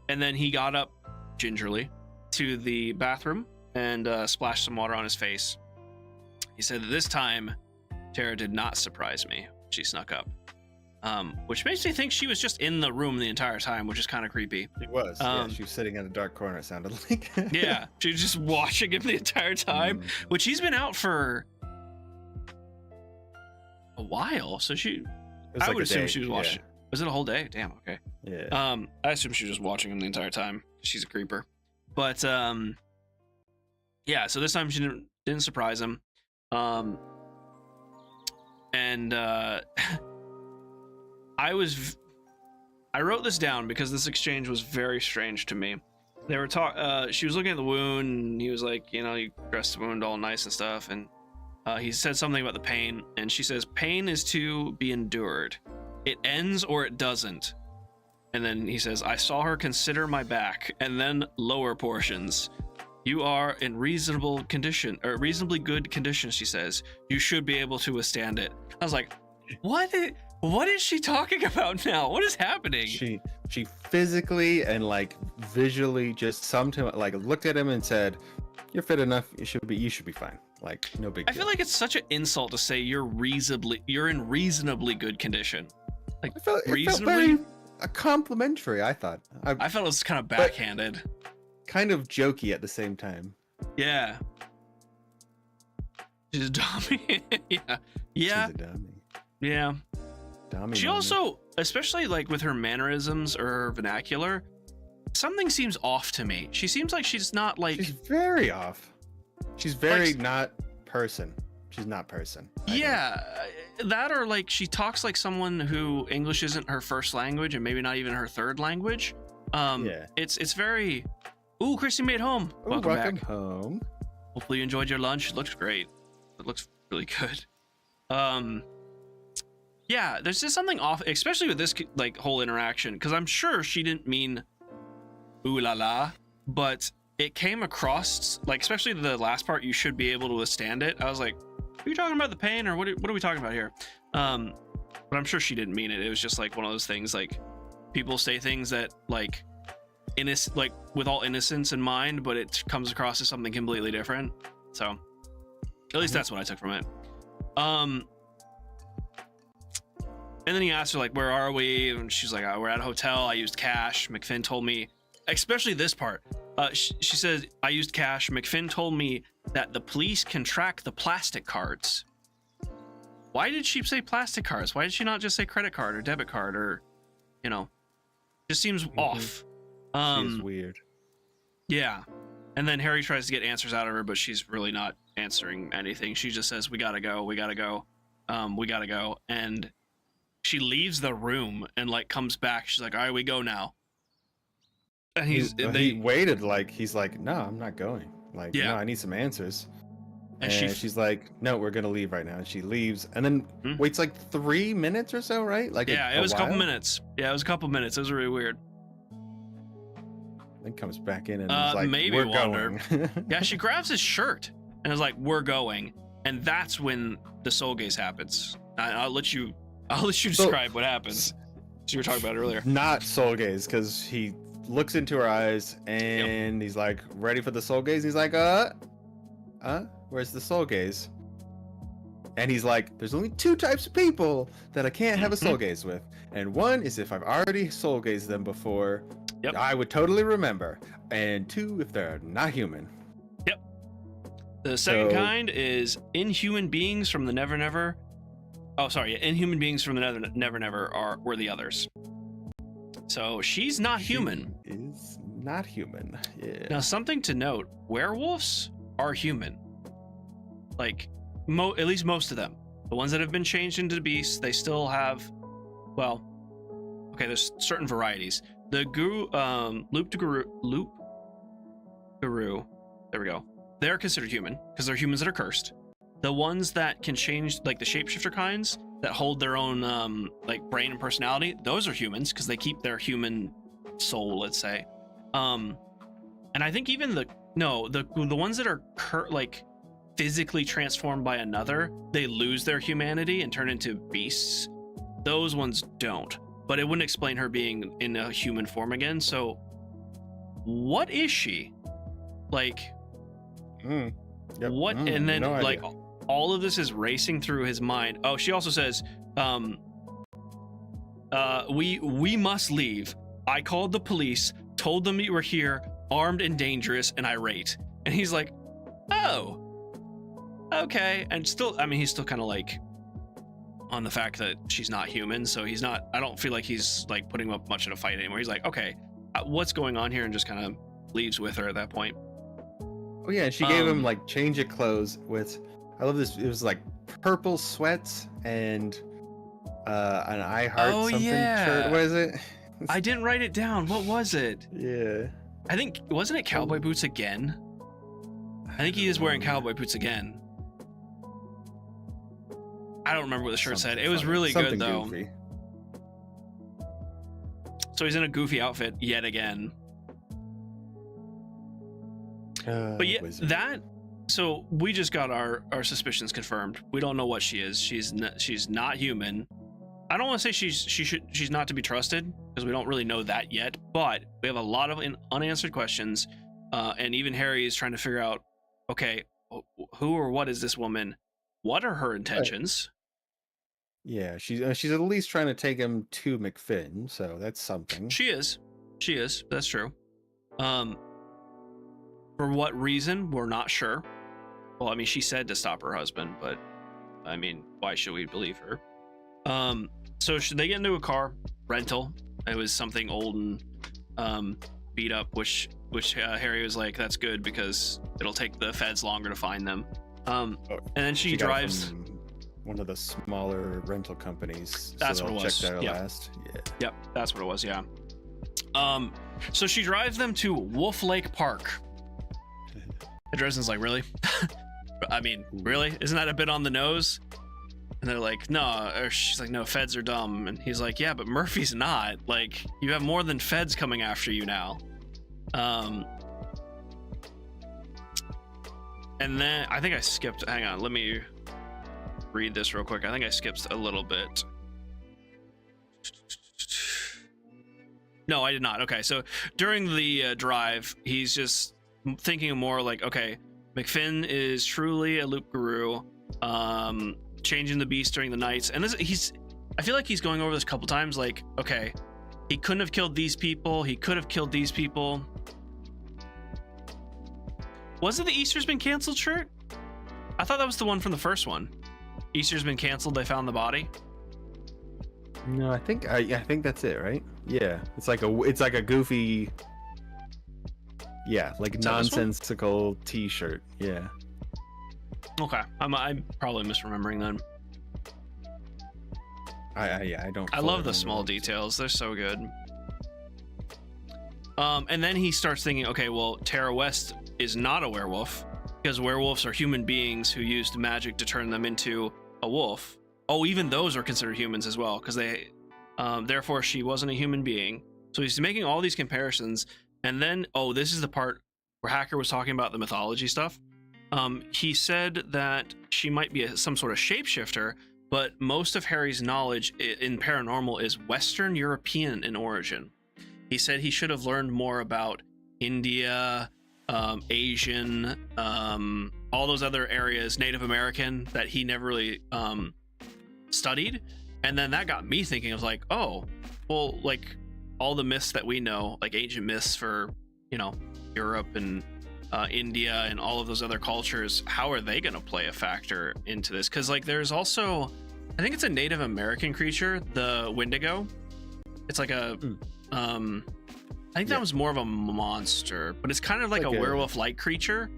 then he got up gingerly to the bathroom and splashed some water on his face. He said that this time Tara did not surprise me. She snuck up, which makes me think she was just in the room the entire time, which is kind of creepy. She was. She was sitting in a dark corner, it sounded like. Yeah, she was just watching him the entire time, which he's been out for a while, so I would assume she was watching. Yeah. Was it a whole day? Damn. Okay. Yeah. I assume she was just watching him the entire time. She's a creeper. But yeah. So this time she didn't surprise him. And I wrote this down because this exchange was very strange to me. They were she was looking at the wound, and he was like, you dressed the wound all nice and stuff, and he said something about the pain, and she says, "Pain is to be endured. It ends or it doesn't." And then he says, "I saw her consider my back, and then lower portions. You are in reasonably good condition," she says. "You should be able to withstand it." I was like, what is she talking about now? What is happening? She physically and like visually just summed him, like looked at him and said, "You're fit enough. You should be fine. Like, no big deal." I feel like it's such an insult to say you're in reasonably good condition. Like, it felt reasonably very complimentary, I thought. I felt it was kind of backhanded. Kind of jokey at the same time. Yeah. She's a dummy. Yeah. She's a dummy. Yeah. Dummy. She also, especially like with her mannerisms or her vernacular, something seems off to me. She seems like she's not like. She's very off. She's very not person. She's not person. Yeah, that or like she talks like someone who English isn't her first language and maybe not even her third language. Yeah. It's very. Ooh, Christy made home. Welcome back home. Hopefully you enjoyed your lunch. It looks great. It looks really good. Yeah, there's just something off, especially with this like whole interaction, because I'm sure she didn't mean ooh la la, but it came across like, especially the last part, "You should be able to withstand it." I was like, are you talking about the pain, or what are we talking about here? But I'm sure she didn't mean it. It was just like one of those things, like people say things that like like with all innocence in mind, but it comes across as something completely different. So at least that's what I took from it. And then he asked her like, "Where are we?" And she's like, "We're at a hotel. I used cash. McFinn told me," especially this part. She said, "I used cash. McFinn told me that the police can track the plastic cards." Why did she say plastic cards? Why did she not just say credit card or debit card or, just seems off. She's weird. Yeah. And then Harry tries to get answers out of her, but she's really not answering anything. She just says, "We gotta go. We gotta go. We gotta go." And she leaves the room and like comes back. She's like, "All right, we go now." And he waited, like he's like, "No, I'm not going. Like, yeah. No, I need some answers." And she's like, no, we're gonna leave right now. And she leaves and then waits like 3 minutes or so, right? Like it was a couple minutes. Yeah, it was a couple minutes. It was really weird. Then comes back in and is like, maybe we're Wander. going. Yeah, she grabs his shirt and is like, we're going. And that's when the soul gaze happens. I'll let you describe what happens. So you were talking about it earlier. Not soul gaze, because he looks into her eyes and he's like, ready for the soul gaze. He's like, where's the soul gaze? And he's like, there's only 2 types of people that I can't have a soul gaze with. And one is if I've already soul gazed them before, I would totally remember. And 2, if they're not human. Yep. The second kind is inhuman beings from the Never Never. Oh, sorry. Inhuman beings from the Never Never were the others. So she's not human. Is not human. Yeah. Now, something to note: werewolves are human. Like, at least most of them. The ones that have been changed into beasts, they still have. Well, okay. There's certain varieties. The Loup Garou. There we go. They're considered human because they're humans that are cursed. The ones that can change, like the shapeshifter kinds that hold their own like brain and personality, those are humans because they keep their human soul, let's say. And I think even the ones that are like physically transformed by another, they lose their humanity and turn into beasts. Those ones don't. But it wouldn't explain her being in a human form again. So what is she? Like what? And then like all of this is racing through his mind. Oh, she also says, we must leave. I called the police, told them you were here, armed and dangerous and irate. And he's like, oh, okay. And still, I mean, he's still kind of like on the fact that she's not human. So he's not, I don't feel like he's like putting up much of a fight anymore. He's like, okay, what's going on here? And just kind of leaves with her at that point. Oh yeah, and she gave him like change of clothes with, I love this. It was like purple sweats and an I Heart something shirt. What is it? I didn't write it down. What was it? Yeah. I think, wasn't it cowboy boots again? I think he is wearing cowboy boots again. I don't remember what the shirt said. It was really good though. Goofy. So he's in a goofy outfit yet again. But yeah, so we just got our suspicions confirmed. We don't know what she is. She's not human. I don't want to say she's not to be trusted because we don't really know that yet. But we have a lot of unanswered questions, and even Harry is trying to figure out, okay, who or what is this woman? What are her intentions? Yeah, she's at least trying to take him to McFinn, so that's something. She is. That's true. For what reason, we're not sure. Well, I mean, she said to stop her husband, but I mean, why should we believe her? So should they get into a car rental? It was something old and beat up, which Harry was like, that's good because it'll take the feds longer to find them. And then she drives one of the smaller rental companies. That's what it was. Check that last. Yeah. Yep, that's what it was. Yeah. So she drives them to Wolf Lake Park. And Dresden's like, really? I mean, really? Isn't that a bit on the nose? And they're like, no. Or she's like, no, feds are dumb. And he's like, yeah, but Murphy's not. Like, you have more than feds coming after you now. And then I think I skipped. Hang on, let me read this real quick. I think I skipped a little bit. No, I did not. Okay, so during the drive, he's just thinking more like, okay, McFinn is truly a Loup Garou, changing the beast during the nights. And I feel like he's going over this a couple times, like, okay, he couldn't have killed these people, he could have killed these people. Was it the Easter's been canceled shirt? I thought that was the one from the first one. Easter's been canceled, they found the body. No, I think that's it, right? Yeah, it's like a goofy, yeah, like nonsensical T-shirt. Yeah. Okay, I'm probably misremembering then. I don't. I love the small details; they're so good. And then he starts thinking, okay, well, Tara West is not a werewolf. because werewolves are human beings who used magic to turn them into a wolf. Oh, even those are considered humans as well, because they, therefore she wasn't a human being. So he's making all these comparisons, and then, oh, this is the part where Hacker was talking about the mythology stuff. He said that she might be some sort of shapeshifter, but most of Harry's knowledge in paranormal is Western European in origin. He said he should have learned more about India, Asian, all those other areas, Native American, that he never really studied. And then that got me thinking of like, oh, well, like all the myths that we know, like ancient myths for, Europe and India and all of those other cultures, how are they going to play a factor into this? Because like there's also, I think it's a Native American creature, the Wendigo. It's like a I think that was more of a monster, but it's kind of like a werewolf-like creature.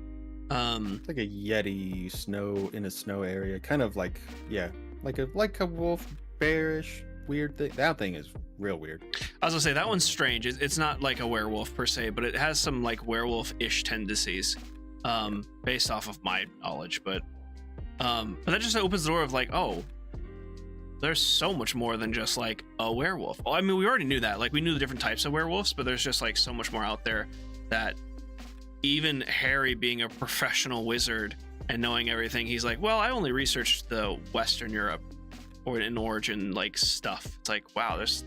It's like a yeti in a snow area, kind of like like a wolf bearish weird thing. That thing is real weird. I was gonna say that one's strange. It's not like a werewolf per se, but it has some like werewolf-ish tendencies, based off of my knowledge. But that just opens the door of like, oh, there's so much more than just like a werewolf. Well, I mean, we already knew that. Like we knew the different types of werewolves, but there's just like so much more out there that even Harry, being a professional wizard and knowing everything, he's like, well, I only researched the Western Europe or in origin like stuff. It's like, wow, there's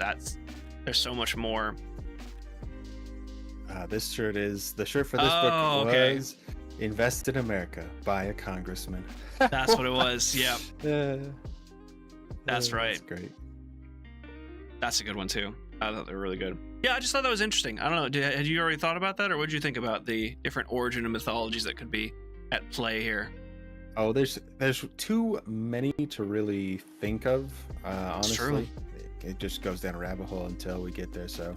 so much more. This shirt is the shirt for this book was Invest in America by a congressman. That's what it was. Yep. That's right. That's great. That's a good one too. I thought they were really good. Yeah, I just thought that was interesting. I don't know. Had you already thought about that, or what did you think about the different origin and mythologies that could be at play here? Oh, there's too many to really think of. Honestly, it just goes down a rabbit hole until we get there. So,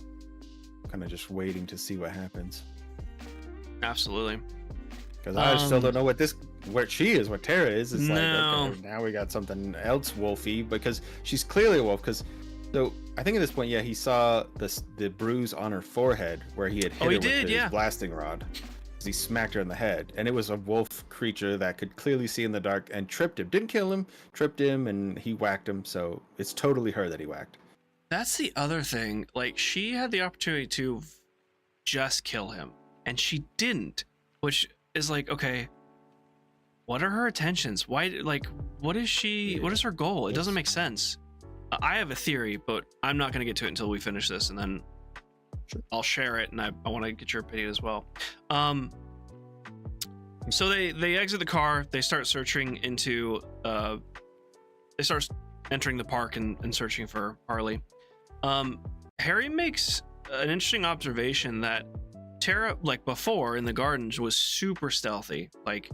kind of just waiting to see what happens. Absolutely. Because I still don't know what Tara is. It's like, No. okay, now we got something else wolfy, because she's clearly a wolf. Because so I think at this point, he saw the bruise on her forehead where he had hit her with his blasting rod. He smacked her in the head, and it was a wolf creature that could clearly see in the dark and tripped him. Didn't kill him, tripped him, and he whacked him. So it's totally her that he whacked. That's the other thing. Like, she had the opportunity to just kill him, and she didn't, which is like, okay, what are her intentions? Why, like, what is her goal? It doesn't make sense. I have a theory, but I'm not going to get to it until we finish this, and then I'll share it, and I want to get your opinion as well. So they exit the car. They start searching into. They start entering the park and searching for Harley. Harry makes an interesting observation that Tara, like before in the gardens, was super stealthy. Like,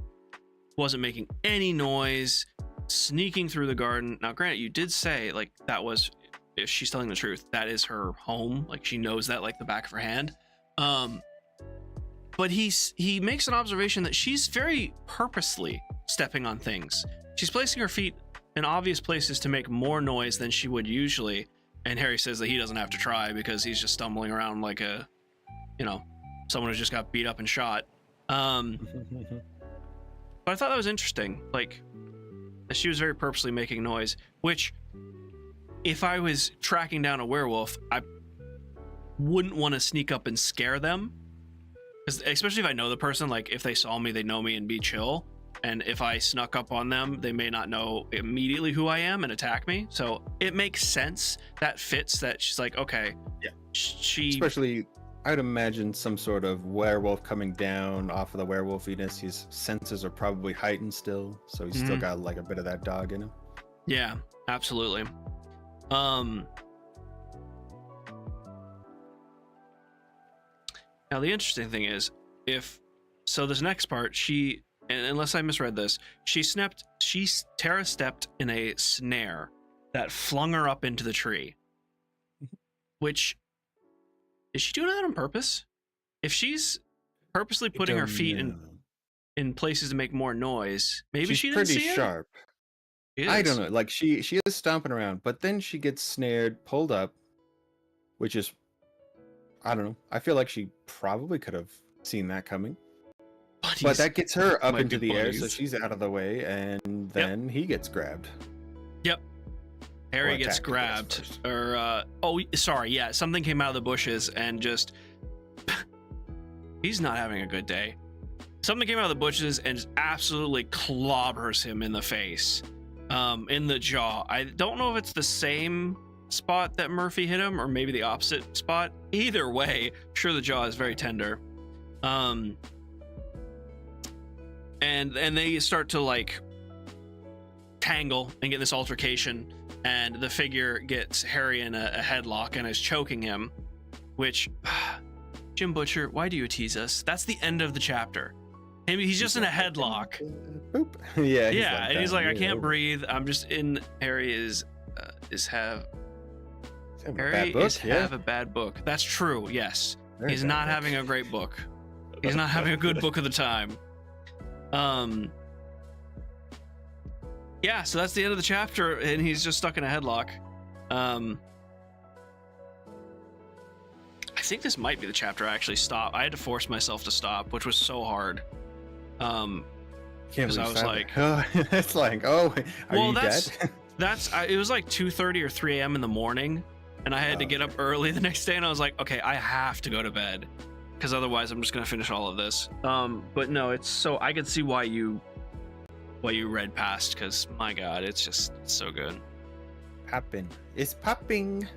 wasn't making any noise, sneaking through the garden. Now, granted, you did say like that was. If she's telling the truth, that is her home. Like, she knows that like the back of her hand. But he makes an observation that she's very purposely stepping on things. She's placing her feet in obvious places to make more noise than she would usually. And Harry says that he doesn't have to try because he's just stumbling around like a, someone who just got beat up and shot. But I thought that was interesting. Like, she was very purposely making noise, which, if I was tracking down a werewolf, I wouldn't want to sneak up and scare them. Especially if I know the person, like if they saw me, they know me and be chill. And if I snuck up on them, they may not know immediately who I am and attack me. So it makes sense. That fits that she's like, okay. Yeah. Especially, I'd imagine some sort of werewolf coming down off of the werewolfiness. His senses are probably heightened still. So he's still got like a bit of that dog in him. Yeah, absolutely. Now the interesting thing is, this next part, and unless I misread this, Tara stepped in a snare that flung her up into the tree. Which, is she doing that on purpose? If she's purposely putting her feet in places to make more noise, maybe she didn't see it. She's pretty sharp. I don't know. Like, she is stomping around, but then she gets snared, pulled up, which is, I don't know. I feel like she probably could have seen that coming. But But that gets her up might into be the air, so buddies. she's out of the way, and then he gets grabbed. Yep. Harry Or gets attacked, I guess, grabbed, or something came out of the bushes and just he's not having a good day. Something came out of the bushes and just absolutely clobbers him in the face, in the jaw. I don't know if it's the same spot that Murphy hit him or maybe the opposite spot. Either way, sure, the jaw is very tender. And they start to like tangle and get this altercation, and the figure gets Harry in a headlock and is choking him, which Jim Butcher, why do you tease us? That's the end of the chapter. Maybe he's just in a headlock. Boop. Yeah. And he's like, I can't over. breathe. I'm just in. Harry is have Have a Harry bad book, is have a bad book. That's true. Yes, Very he's bad not book. having a great book. He's not having a good book of the time. Yeah, so that's the end of the chapter, and he's just stuck in a headlock. I think this might be the chapter I actually stopped. I had to force myself to stop, which was so hard. Can't 'cause I believe was that. like- oh, it's like, oh, are Well, you that's- dead? It was like 2:30 or 3 a.m. in the morning, and I had to Oh, get up early the next day, and I was like, okay, I have to go to bed, because otherwise I'm just gonna finish all of this. But no, it's so I could see why you read past, because my God, it's so good. Popping. It's popping.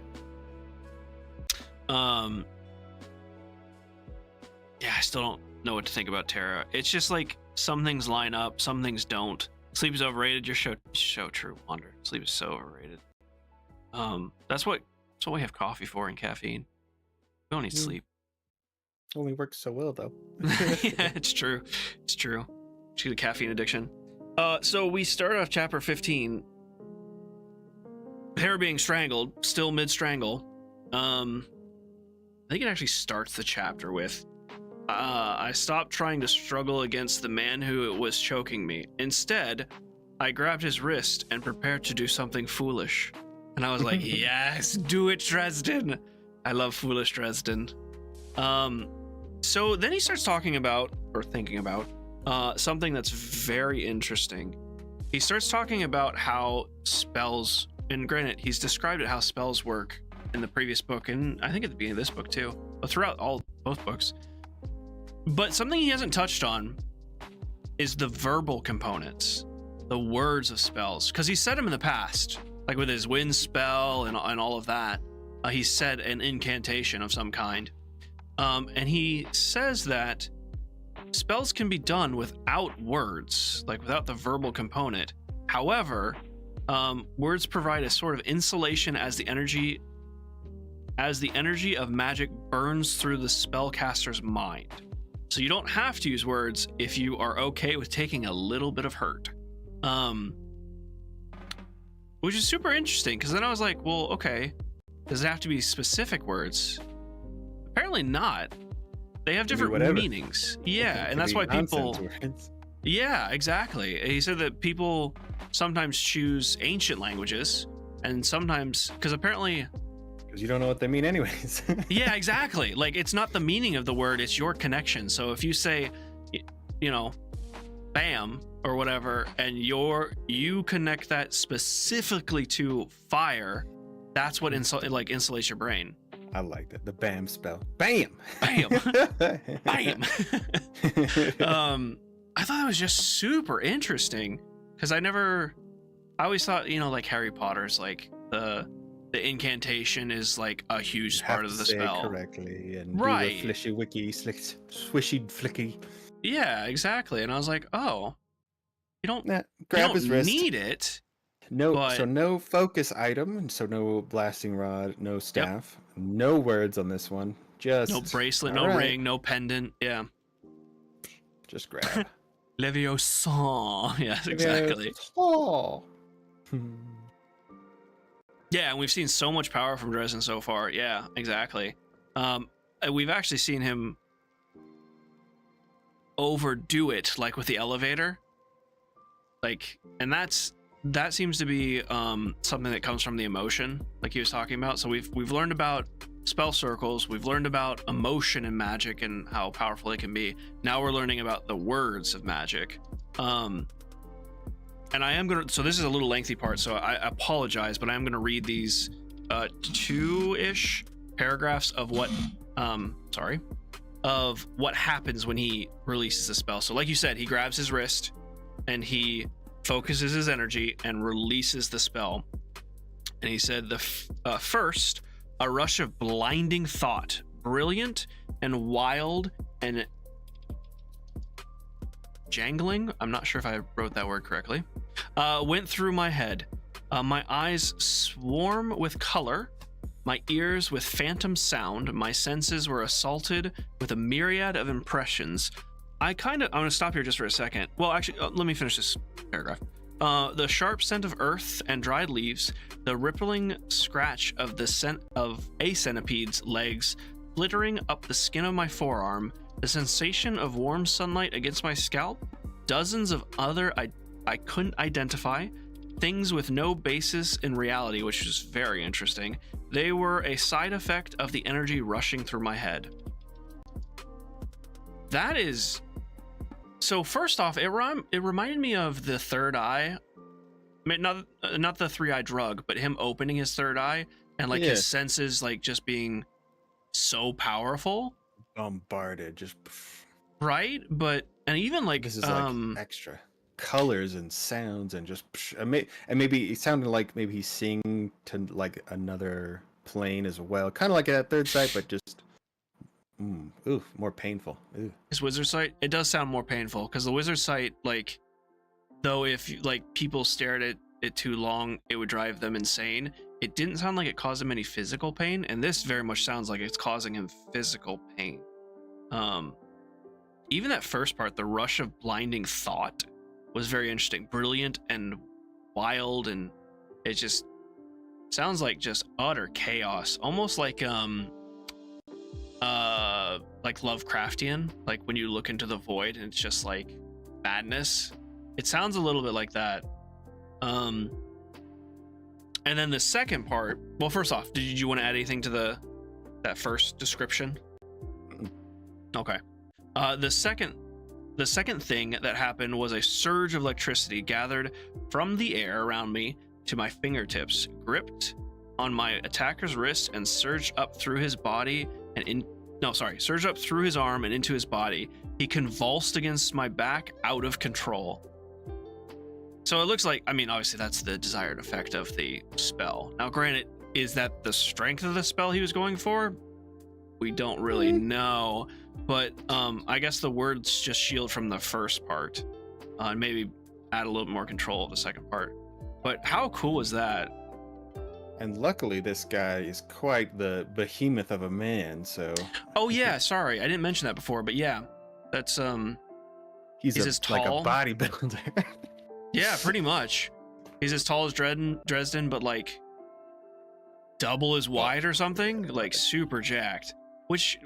Yeah, I still don't know what to think about Tara. It's just like some things line up, some things don't. Sleep is overrated. You're so true, Wander. Sleep is so overrated. That's what we have coffee for and caffeine. We don't need sleep. Only works so well though. Yeah, it's true. It's true. She's a caffeine addiction. So we start off chapter 15. Harry being strangled, still mid-strangle. I think it actually starts the chapter with, I stopped trying to struggle against the man who was choking me. Instead, I grabbed his wrist and prepared to do something foolish. And I was like, yes, do it, Dresden. I love foolish Dresden. So then he starts talking about, or thinking about, something that's very interesting. He starts talking about how spells, and granted, he's described it how spells work in the previous book, and I think at the beginning of this book too, but throughout both books. But something he hasn't touched on is the verbal components, the words of spells, because he said them in the past, like with his wind spell and all of that. He said an incantation of some kind, and he says that spells can be done without words, like without the verbal component. However, words provide a sort of insulation as the energy of magic burns through the spellcaster's mind. So you don't have to use words if you are okay with taking a little bit of hurt. Which is super interesting, because then I was like, well, okay, does it have to be specific words? Apparently not. They have different meanings. Yeah, and that's why people... Words. Yeah, exactly. He said that people sometimes choose ancient languages, and sometimes... Because apparently... Because you don't know what they mean anyways. Yeah, exactly. Like, it's not the meaning of the word, it's your connection. So if you say, you know, bam, or whatever, and you connect that specifically to fire, that's what insulates your brain. I like that. The BAM spell. Bam! Bam! Bam! I thought that was just super interesting, because I always thought, you know, like Harry Potter's, like the incantation is like a huge part of the spell. Correctly and Right. do the flishy wicky swishy flicky. Yeah, exactly. And I was like, oh, you don't Grab his wrist. need it. So no focus item, so no blasting rod, no staff, no words on this one. Just No bracelet, no alright. ring, no pendant. Yeah. Just grab. Leviosa. Yes, exactly. Oh. Yeah, and we've seen so much power from Dresden so far. Yeah, exactly. We've actually seen him overdo it, like with the elevator. Like, and that seems to be something that comes from the emotion, like he was talking about. So we've learned about spell circles. We've learned about emotion in magic and how powerful it can be. Now we're learning about the words of magic. And I am gonna, so this is a little lengthy part, so I apologize, but I am gonna read these 2-ish paragraphs of what of what happens when he releases the spell. So like you said, he grabs his wrist and he focuses his energy and releases the spell. And he said, first, a rush of blinding thought, brilliant and wild and jangling, I'm not sure if I wrote that word correctly, went through my head. My eyes swarm with color, my ears with phantom sound, my senses were assaulted with a myriad of impressions. I'm gonna stop here just for a second. Well, actually, let me finish this paragraph. The sharp scent of earth and dried leaves, the rippling scratch of the scent of a centipede's legs glittering up the skin of my forearm, the sensation of warm sunlight against my scalp, dozens of other I couldn't identify, things with no basis in reality, which is very interesting. They were a side effect of the energy rushing through my head. That is... So first off, it reminded me of the third eye. I mean, not the 3-eye drug, but him opening his third eye and like his senses like just being so powerful. Bombarded, just... Right? But, and even like... This is like extra colors and sounds and just... And maybe it sounded like maybe he's seeing to like another plane as well. Kind of like a third sight, but just... more painful. Ooh. His wizard sight, it does sound more painful because the wizard sight, like, though if like people stared at it too long, it would drive them insane. It didn't sound like it caused him any physical pain, and this very much sounds like it's causing him physical pain. Even that first part, the rush of blinding thought, was very interesting, brilliant and wild, and it just sounds like just utter chaos, almost like Lovecraftian, like when you look into the void and it's just like madness. It sounds a little bit like that. And then the second part, well, first off, did you want to add anything to that first description? Okay. The second thing that happened was a surge of electricity gathered from the air around me to my fingertips, gripped on my attacker's wrist and surged up through his body and surged up through his arm and into his body. He convulsed against my back, out of control. So it looks like, I mean, obviously that's the desired effect of the spell. Now, granted, is that the strength of the spell he was going for? We don't really know, but I guess the words just shield from the first part and maybe add a little more control of the second part. But how cool is that? And luckily, this guy is quite the behemoth of a man, so... Oh, yeah, sorry. I didn't mention that before, but yeah. That's, he's as tall. Like a bodybuilder. Yeah, pretty much. He's as tall as Dresden, but, like, double as wide or something. Like, super jacked. Which,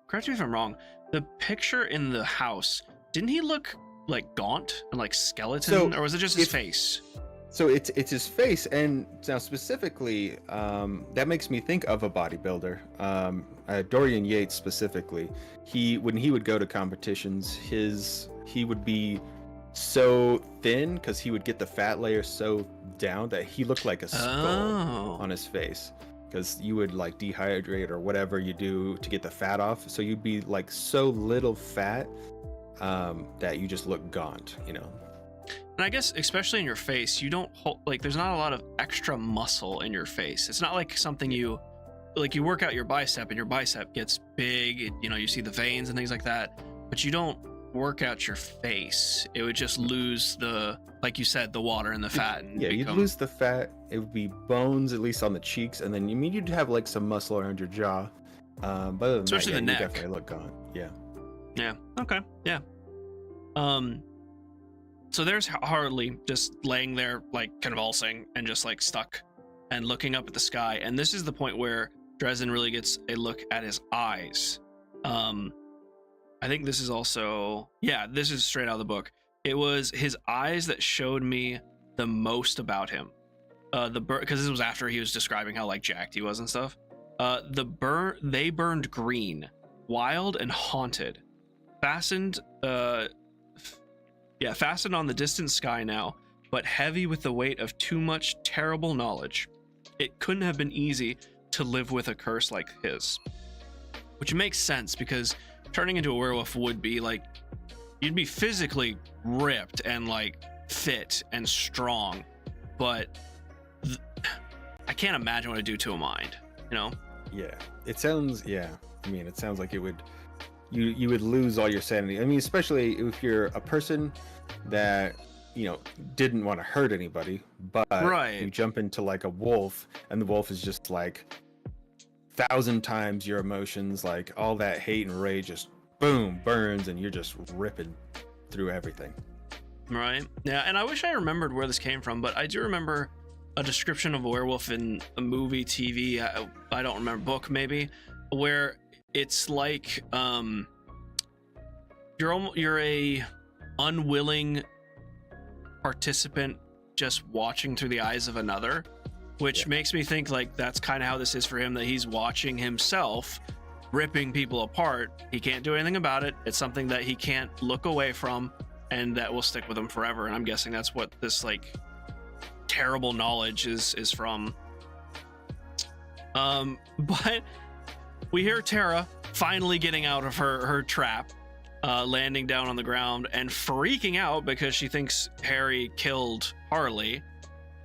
correct me if I'm wrong, the picture in the house, didn't he look, like, gaunt and, like, skeleton? Or was it just his face? So it's his face, and now specifically, that makes me think of a bodybuilder. Dorian Yates specifically. When he would go to competitions, he would be so thin because he would get the fat layer so down that he looked like a skull on his face. Because you would like dehydrate or whatever you do to get the fat off, so you'd be like so little fat that you just look gaunt, you know. And I guess especially in your face, you don't like there's not a lot of extra muscle in your face. It's not like something you work out your bicep and your bicep gets big, you know, you see the veins and things like that, but you don't work out your face. It would just lose the, like you said, the water and the fat. And you'd lose the fat. It would be bones, at least on the cheeks, and then you'd have like some muscle around your jaw. But other than especially that, the neck. You definitely look gaunt. Yeah. Yeah. Okay. Yeah. So there's Harley just laying there, like convulsing and just like stuck and looking up at the sky. And this is the point where Dresden really gets a look at his eyes. I think this is also, yeah, this is straight out of the book. It was his eyes that showed me the most about him. Because this was after he was describing how like jacked he was and stuff. They burned green, wild and haunted, fastened on the distant sky now, but heavy with the weight of too much terrible knowledge. It couldn't have been easy to live with a curse like his. Which makes sense, because turning into a werewolf would be like, you'd be physically ripped and like fit and strong, but I can't imagine what it'd do to a mind, you know? Yeah, it sounds like it would, you would lose all your sanity. I mean, especially if you're a person that, you know, didn't want to hurt anybody, but you jump into like a wolf, and the wolf is just like 1,000 times your emotions, like all that hate and rage just boom burns, and you're just ripping through everything. Right. Yeah, and I wish I remembered where this came from, but I do remember a description of a werewolf in a movie, TV, I don't remember, book maybe, where it's like you're a unwilling participant just watching through the eyes of another, which makes me think like that's kind of how this is for him, that he's watching himself ripping people apart. He can't do anything about it. It's something that he can't look away from, and that will stick with him forever. And I'm guessing that's what this like terrible knowledge is from. But we hear Tara finally getting out of her trap, landing down on the ground and freaking out because she thinks Harry killed Harley,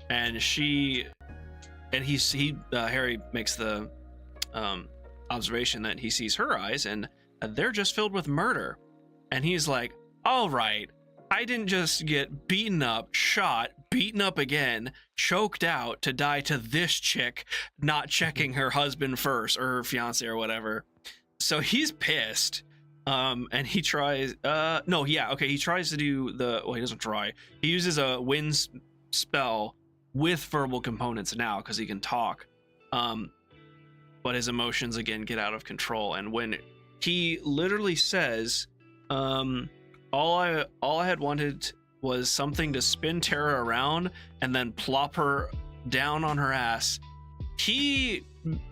and Harry makes the observation that he sees her eyes and they're just filled with murder, and he's like, all right, I didn't just get beaten up, shot, beaten up again, choked out to die to this chick not checking her husband first, or her fiance or whatever. So he's pissed. And he tries he tries to do he doesn't try. He uses a wind spell with verbal components now because he can talk. But his emotions again get out of control, and when he literally says, all I had wanted was something to spin Tara around and then plop her down on her ass, he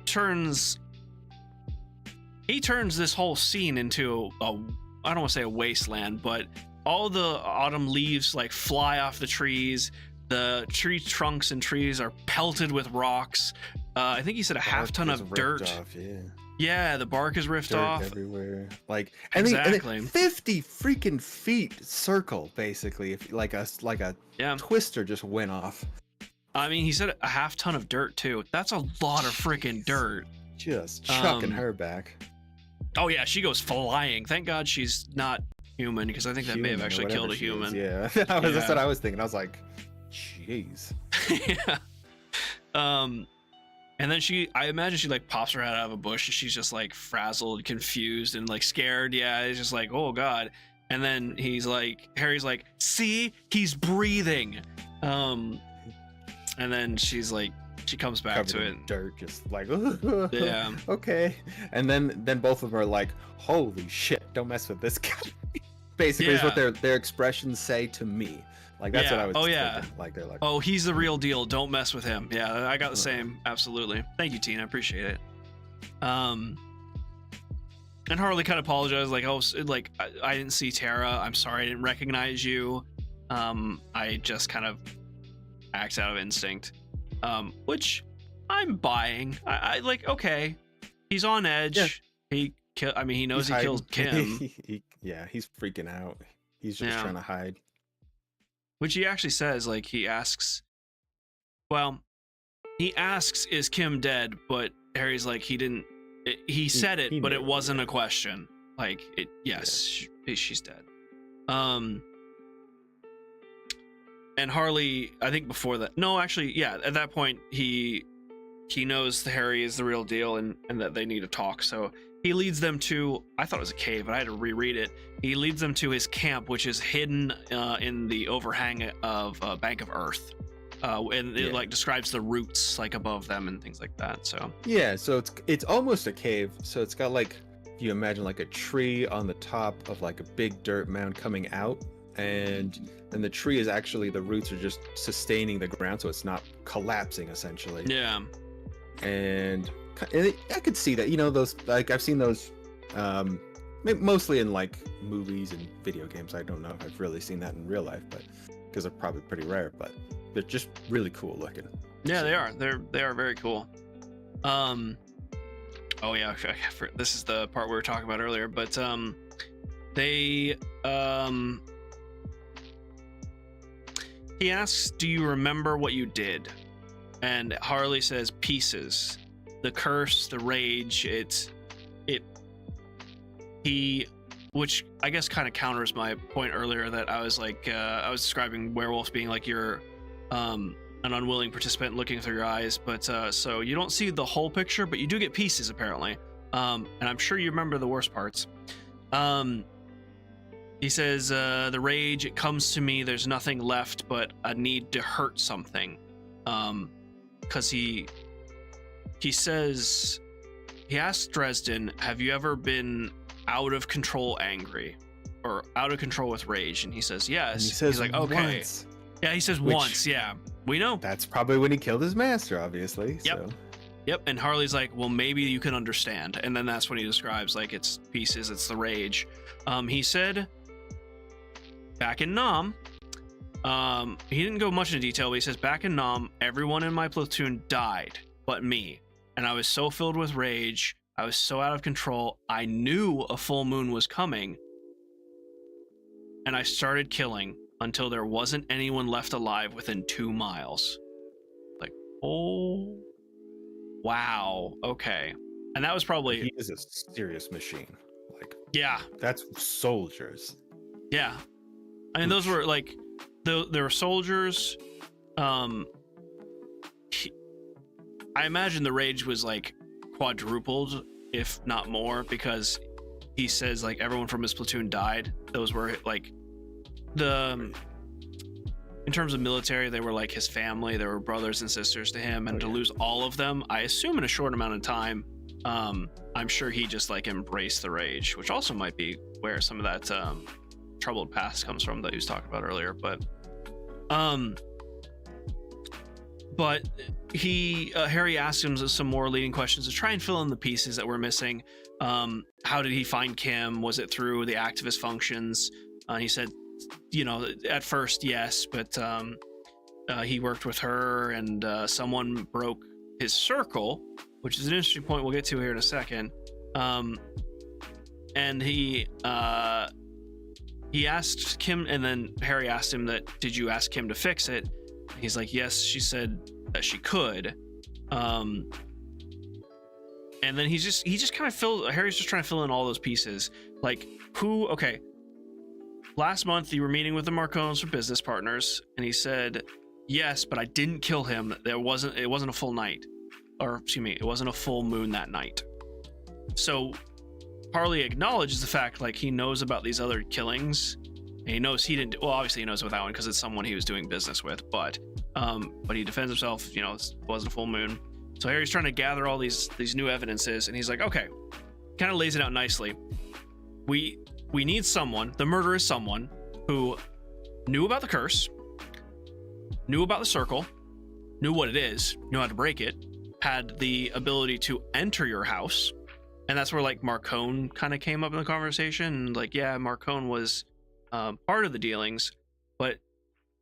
turns this whole scene into I don't want to say a wasteland, but all the autumn leaves like fly off the trees. The tree trunks and trees are pelted with rocks. I think he said a half ton of dirt. Off, yeah, the bark is ripped off everywhere. Like exactly. And 50 freaking feet circle, basically. If like a twister just went off. I mean, he said a half ton of dirt too. That's a lot of freaking dirt. Just chucking her back. Oh yeah, she goes flying. Thank God she's not human, because I think that may have actually killed a human. That's what I was thinking. I was like, jeez. Yeah. And then I imagine she like pops her head out of a bush, and she's just like frazzled, confused, and like scared. Yeah, it's just like, oh God. And then Harry's like, see, he's breathing. And then she's like, she comes back covered to in it. Dirt, just like, yeah. Okay. And then both of them are like, holy shit, don't mess with this guy. Basically, is what their expressions say to me. Like that's what I was thinking. Like they're like, oh, he's the real deal. Don't mess with him. Yeah, I got the same. Absolutely. Thank you, Tina. I appreciate it. And Harley kind of apologized, like, oh, like I didn't see Tara. I'm sorry, I didn't recognize you. I just kind of act out of instinct. Which I'm buying. I like, okay, he's on edge. Yeah. He knows he killed Kim. He's freaking out. He's just trying to hide. Which he actually says, like, he asks, is Kim dead? But Harry's like, he said it, but it wasn't a question. Like, yes, she's dead. And Harley, I think before that, no, actually, yeah, at that point, he knows Harry is the real deal and that they need to talk. So he leads them to, I thought it was a cave, but I had to reread it. He leads them to his camp, which is hidden in the overhang of Bank of Earth. And it like describes the roots like above them and things like that. So yeah, so it's almost a cave. So it's got like, if you imagine like a tree on the top of like a big dirt mound coming out, and the tree is actually, the roots are just sustaining the ground, so it's not collapsing essentially. Yeah. And I could see that. You know, those, like, I've seen those mostly in like movies and video games. I don't know if I've really seen that in real life, but because they're probably pretty rare, but they're just really cool looking. Yeah, they are. They are very cool. Oh yeah, this is the part we were talking about earlier, but he asks, "Do you remember what you did?" And Harley says, "Pieces. The curse, the rage, which I guess kind of counters my point earlier that I was like, I was describing werewolves being like you're an unwilling participant looking through your eyes, but so you don't see the whole picture, but you do get pieces apparently. And I'm sure you remember the worst parts. He says, the rage, it comes to me, there's nothing left but a need to hurt something. Because he says, he asks Dresden, have you ever been out of control angry or out of control with rage? And he says, yes. And he says, he's like, okay. Once. Yeah, he says once. Yeah, we know. That's probably when he killed his master, obviously. Yep. So. Yep. And Harley's like, well, maybe you can understand. And then that's when he describes like it's pieces, it's the rage. He said back in Nam, he didn't go much into detail, but he says back in Nam, everyone in my platoon died but me. And I was so filled with rage. I was so out of control. I knew a full moon was coming. And I started killing until there wasn't anyone left alive within 2 miles. Like, oh, wow. Okay. And that was probably... He is a serious machine. Like, yeah. That's soldiers. Yeah. I mean, those were like... There were soldiers. I imagine the rage was like quadrupled, if not more, because he says like everyone from his platoon died. Those were like in terms of military, they were like his family. They were brothers and sisters to him, and to lose all of them, I assume in a short amount of time, I'm sure he just like embraced the rage, which also might be where some of that troubled past comes from that he was talking about earlier. But Harry asked him some more leading questions to try and fill in the pieces that were missing. How did he find Kim? Was it through the activist functions? He said, you know, at first, yes, but he worked with her, and someone broke his circle, which is an interesting point we'll get to here in a second. And he asked Kim, and then Harry asked him that, did you ask Kim to fix it? He's like, yes, she said that she could. And then Harry's just trying to fill in all those pieces. Like, okay, last month you were meeting with the Marcones for business partners, and he said, yes, but I didn't kill him. It wasn't a full night, or excuse me, it wasn't a full moon that night. So Harley acknowledges the fact, like, he knows about these other killings. And he knows he didn't. Well, obviously he knows about that one because it's someone he was doing business with. But he defends himself. You know, it wasn't a full moon. So Harry's trying to gather all these new evidences, and he's like, okay, kind of lays it out nicely. We need someone. The murderer is someone who knew about the curse, knew about the circle, knew what it is, knew how to break it, had the ability to enter your house, and that's where like Marcone kind of came up in the conversation. Like, yeah, Marcone was part of the dealings, but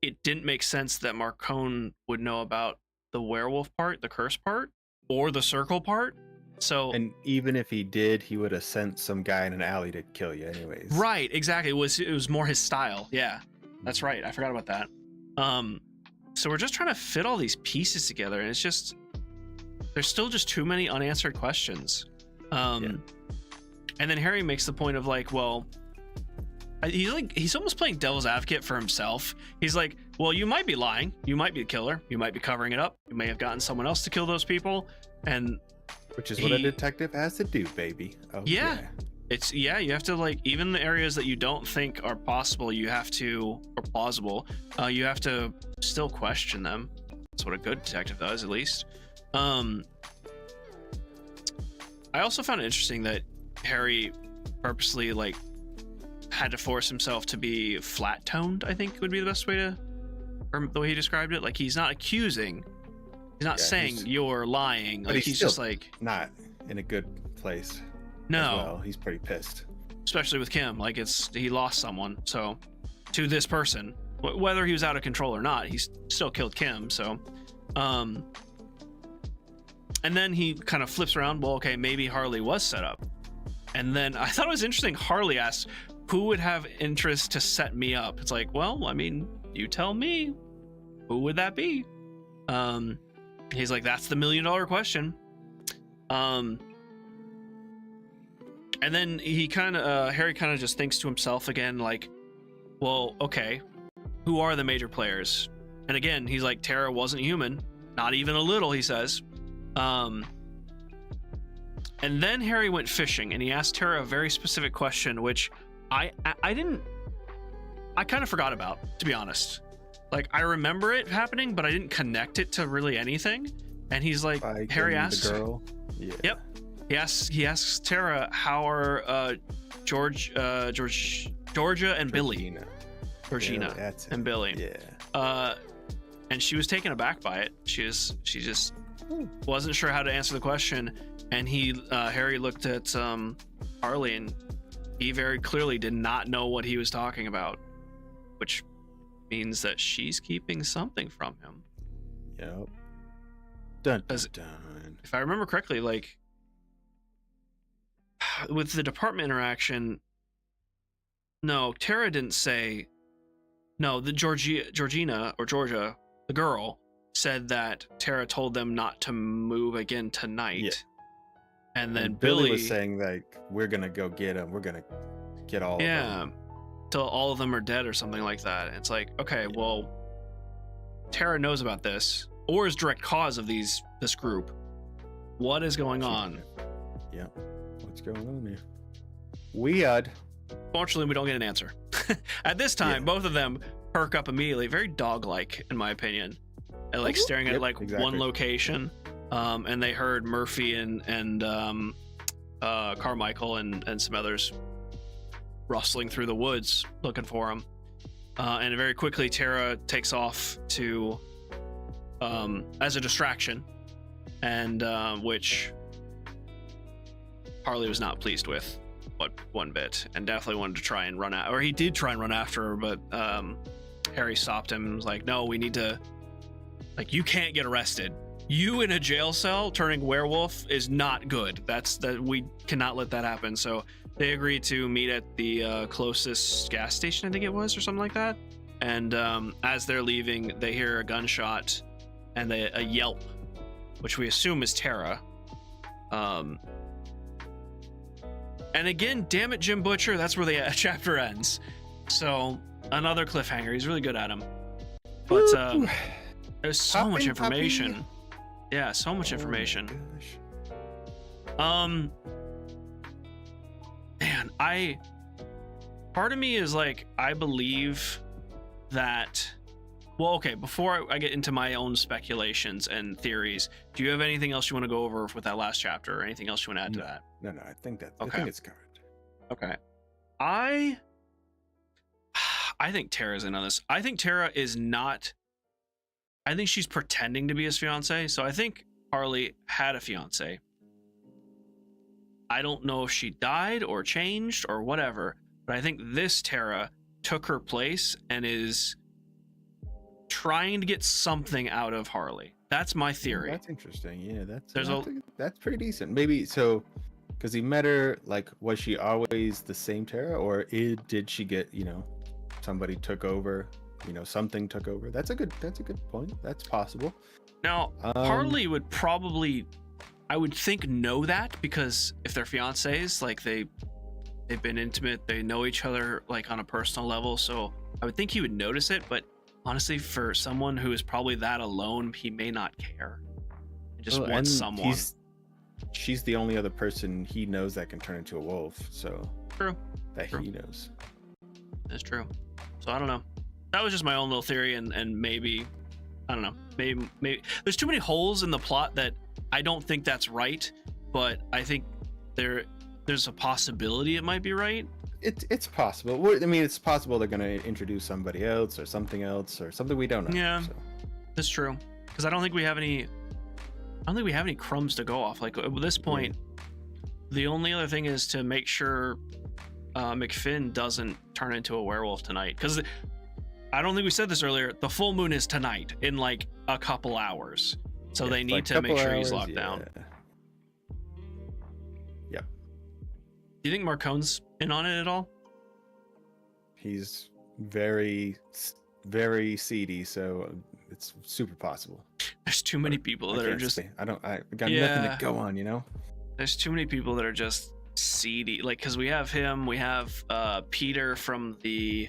it didn't make sense that Marcone would know about the werewolf part, the curse part, or the circle part. So, and even if he did, he would have sent some guy in an alley to kill you anyways. Right, exactly. It was more his style. Yeah, that's right. I forgot about that. So we're just trying to fit all these pieces together, and it's just, there's still just too many unanswered questions. And then Harry makes the point of like, well, he's almost playing devil's advocate for himself. He's like, well, you might be lying, you might be the killer, you might be covering it up, you may have gotten someone else to kill those people, and which is what a detective has to do, baby. Oh, yeah. It's you have to, like, even the areas that you don't think are possible, you have to, or plausible, you have to still question them. That's what a good detective does, at least. I also found it interesting that Harry purposely like had to force himself to be flat toned, I think would be the best way to, or the way he described it. Like, he's not accusing, He's not saying you're lying. But Like he's just like not in a good place. no. Well, he's pretty pissed. Especially with Kim, like he lost someone. So to this person, whether he was out of control or not, he still killed Kim. So, and then he kind of flips around. Well, okay, maybe Harley was set up. And then I thought it was interesting. Harley asked, "Who would have interest to set me up?" It's like, well, I mean, you tell me. Who would that be? He's like, that's the $1 million question. And then he kind of, Harry kind of just thinks to himself again, like, well, okay, who are the major players? And again, he's like, Tara wasn't human, not even a little, he says. And then Harry went fishing and he asked Tara a very specific question, which I kind of forgot about, to be honest. Like, I remember it happening, but I didn't connect it to really anything. And he's like, Harry asks, the girl. Yeah. Yep. He asks Tara, how are Georgia and Billy? Georgina and Billy. Yeah. And she was taken aback by it. She just wasn't sure how to answer the question. And Harry looked at Harley, and he very clearly did not know what he was talking about, which means that she's keeping something from him. Yep. Dun, dun, dun. If I remember correctly, like with the department interaction, no, Tara didn't say. No, the Georgina, the girl, said that Tara told them not to move again tonight. Yeah. And then Billy was saying like, we're gonna go get him. We're gonna get all of them. Till all of them are dead or something like that. And it's like, okay, well, Tara knows about this, or is direct cause of this group. What is going on? Yeah. What's going on here? Weird. Fortunately, we don't get an answer. At this time, both of them perk up immediately, very dog-like, in my opinion, and like staring at one location. And they heard Murphy and Carmichael and some others rustling through the woods looking for him. And very quickly, Tara takes off to as a distraction, and which Harley was not pleased with, but one bit, and definitely wanted to try and run out, or he did try and run after her, but Harry stopped him and was like, no, we need to, like, you can't get arrested. You in a jail cell turning werewolf is not good. We cannot let that happen. So they agreed to meet at the closest gas station, I think it was, or something like that. And as they're leaving, they hear a gunshot and a yelp, which we assume is Tara. And again, damn it, Jim Butcher, that's where the chapter ends. So another cliffhanger. He's really good at him. But there's so much information. Yeah, so much information. Man, part of me is like, I believe that, well, okay, before I get into my own speculations and theories, do you have anything else you want to go over with that last chapter, or anything else you want to add to that? No, I think it's covered. Okay. I think Tara's in on this. I think Tara is not, I think she's pretending to be his fiance. So I think Harley had a fiance. I don't know if she died or changed or whatever, but I think this Tara took her place and is trying to get something out of Harley. That's my theory. That's interesting. Yeah, that's pretty decent. Maybe so, because he met her, like, was she always the same Tara, or did she get, somebody took over, something took over? That's a good point. That's possible. Now, Harley would probably, I would think, know that, because if they're fiancés, like they've been intimate, they know each other like on a personal level, so I would think he would notice it. But honestly, for someone who is probably that alone, he may not care. He just wants someone. She's the only other person he knows that can turn into a wolf, so true. He knows. That's true. So I don't know. That was just my own little theory, and maybe, I don't know, maybe there's too many holes in the plot that I don't think that's right, but I think there's a possibility it might be right. It's possible. I mean, it's possible they're going to introduce somebody else or something we don't know. Yeah, so. That's true. Because I don't think we have any I don't think we have any crumbs to go off. Like at this point, the only other thing is to make sure McFinn doesn't turn into a werewolf tonight, because I don't think we said this earlier. The full moon is tonight in like a couple hours, so they need to make sure he's locked down. Yep. Do you think Marcone's in on it at all? He's very, very seedy, so it's super possible. There's too many people that are just. I got nothing to go on, There's too many people that are just seedy. Like, because we have him, we have Peter from the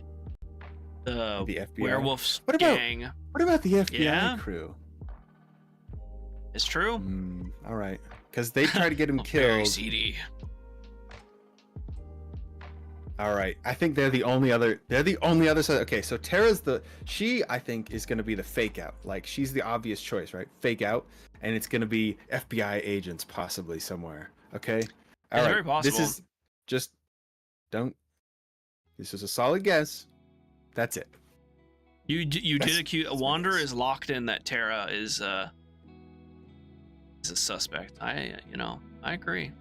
FBI werewolves What about- gang. What about the FBI Yeah. crew? It's true. All right, because they try to get him Very killed. seedy. All right, I think they're the only other. They're the only other side. Okay, so Tara's she I think is gonna be the fake out. Like she's the obvious choice, right? Fake out, and it's gonna be FBI agents possibly somewhere. Okay. All right. Very possible. This is just don't. This is a solid guess. That's it. You did That's accuse. what it Wander is. is locked in that Tara is a suspect. I agree.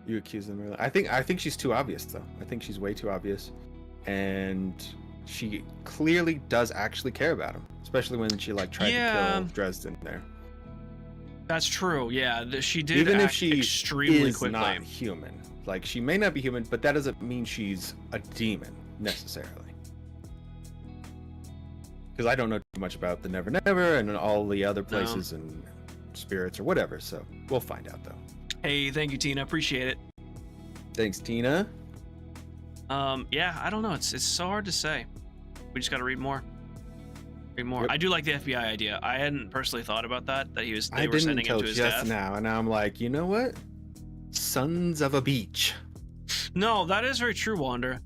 You accuse them. Really. I think she's too obvious though. I think she's way too obvious, and she clearly does actually care about him, especially when she like tried to kill Dresden there. That's true. Yeah, she did. Even if act she extremely is quickly. not human, like she may not be human, but that doesn't mean she's a demon necessarily. Because I don't know too much about the Never Never and all the other places and spirits or whatever. So we'll find out though. Hey, thank you, Tina. Appreciate it. Thanks, Tina. Yeah, I don't know. It's so hard to say. We just got to read more. Read more. Yep. I do like the FBI idea. I hadn't personally thought about that. That they were didn't sending him until to his just death. now, and I'm like, you know what? Sons of a beach. No, that is very true, Wander.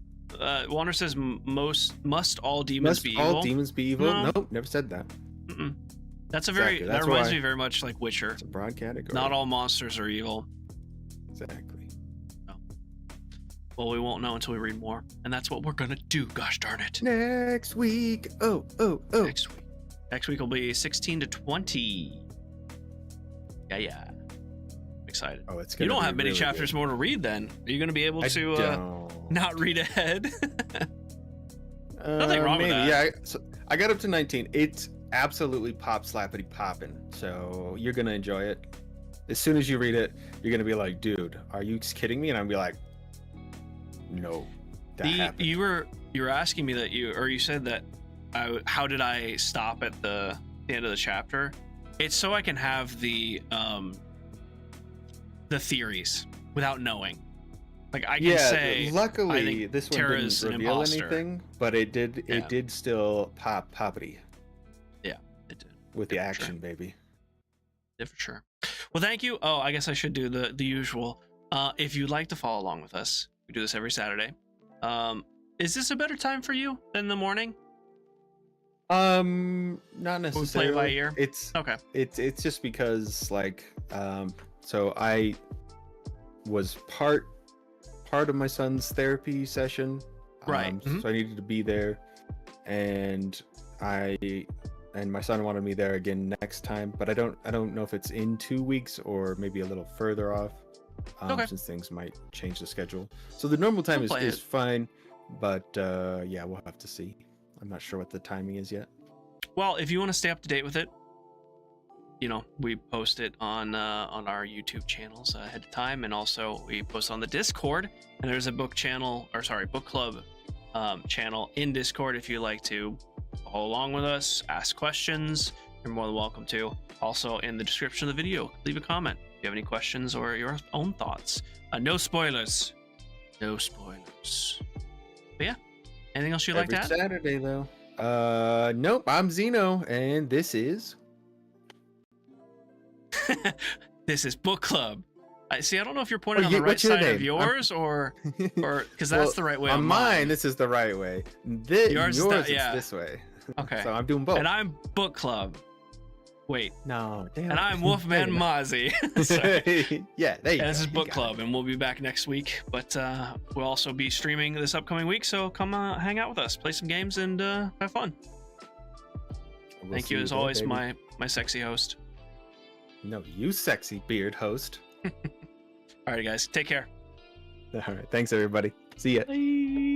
Wander says must all demons be evil. All demons be evil? No. Nope, never said that. Mm-mm. That's Exactly, that that's reminds why- me very much like Witcher. It's a broad category. Not all monsters are evil. Exactly. Well, we won't know until we read more, and that's what we're gonna do. Gosh darn it! Next week. Oh. Next week will be 16 to 20. Yeah. Excited. Oh, it's You gonna don't be have many really chapters good. more to read. Then are you gonna be able I to don't. not read ahead? Nothing wrong with maybe. that. Yeah, I got up to 19. It's absolutely pop slappity popping. So you're gonna enjoy it. As soon as you read it, you're gonna be like, "Dude, are you kidding me?" And I'm gonna be like, "No, that happened." You were asking me that you said that how did I stop at the end of the chapter? It's so I can have the theories without knowing. Like I can say, I luckily think this one Tara's didn't an reveal imposter. anything, but it did. Yeah. It did still poppity yeah, it did. with the Yeah, for action, sure. baby. Yeah, for sure. Well, thank you. Oh, I guess I should do the usual. If you'd like to follow along with us, we do this every Saturday. Is this a better time for you than the morning? Not We necessarily. play it by ear. It's Okay. it's just because like so I was part of my son's therapy session, Right. Mhm. So I needed to be there, and my son wanted me there again next time, but I don't know if it's in 2 weeks or maybe a little further off, Okay. since things might change the schedule. So the normal time We'll play is it. fine, but yeah, we'll have to see. I'm not sure what the timing is yet. Well, if you want to stay up to date with it, we post it on our YouTube channels ahead of time, and also we post on the Discord. And there's a book club channel in Discord. If you like to follow along with us, ask questions, you're more than welcome to. Also, in the description of the video, leave a comment if you have any questions or your own thoughts. No spoilers. No spoilers. But yeah, anything else you'd like to Every add? Saturday though. Nope. I'm Zeno, and this is. This is book club. I don't know if you're pointing Oh, on the right what's your side of name? yours or because Well, that's the right way on on mine. This is the right way. Yours is Yours, yeah. it's this way. Okay. So I'm doing both. And I'm book club. Wait, No, damn. and I'm Wolfman Mozzie. Sorry. Yeah, there you go. And this is You book got club, and we'll be back next week. But we'll also be streaming this upcoming week, so come hang out with us, play some games, and have fun. it. We'll Thank see you as there, always, baby. my sexy host. No, you sexy beard host. All right, guys. Take care. All right. Thanks, everybody. See ya. Bye.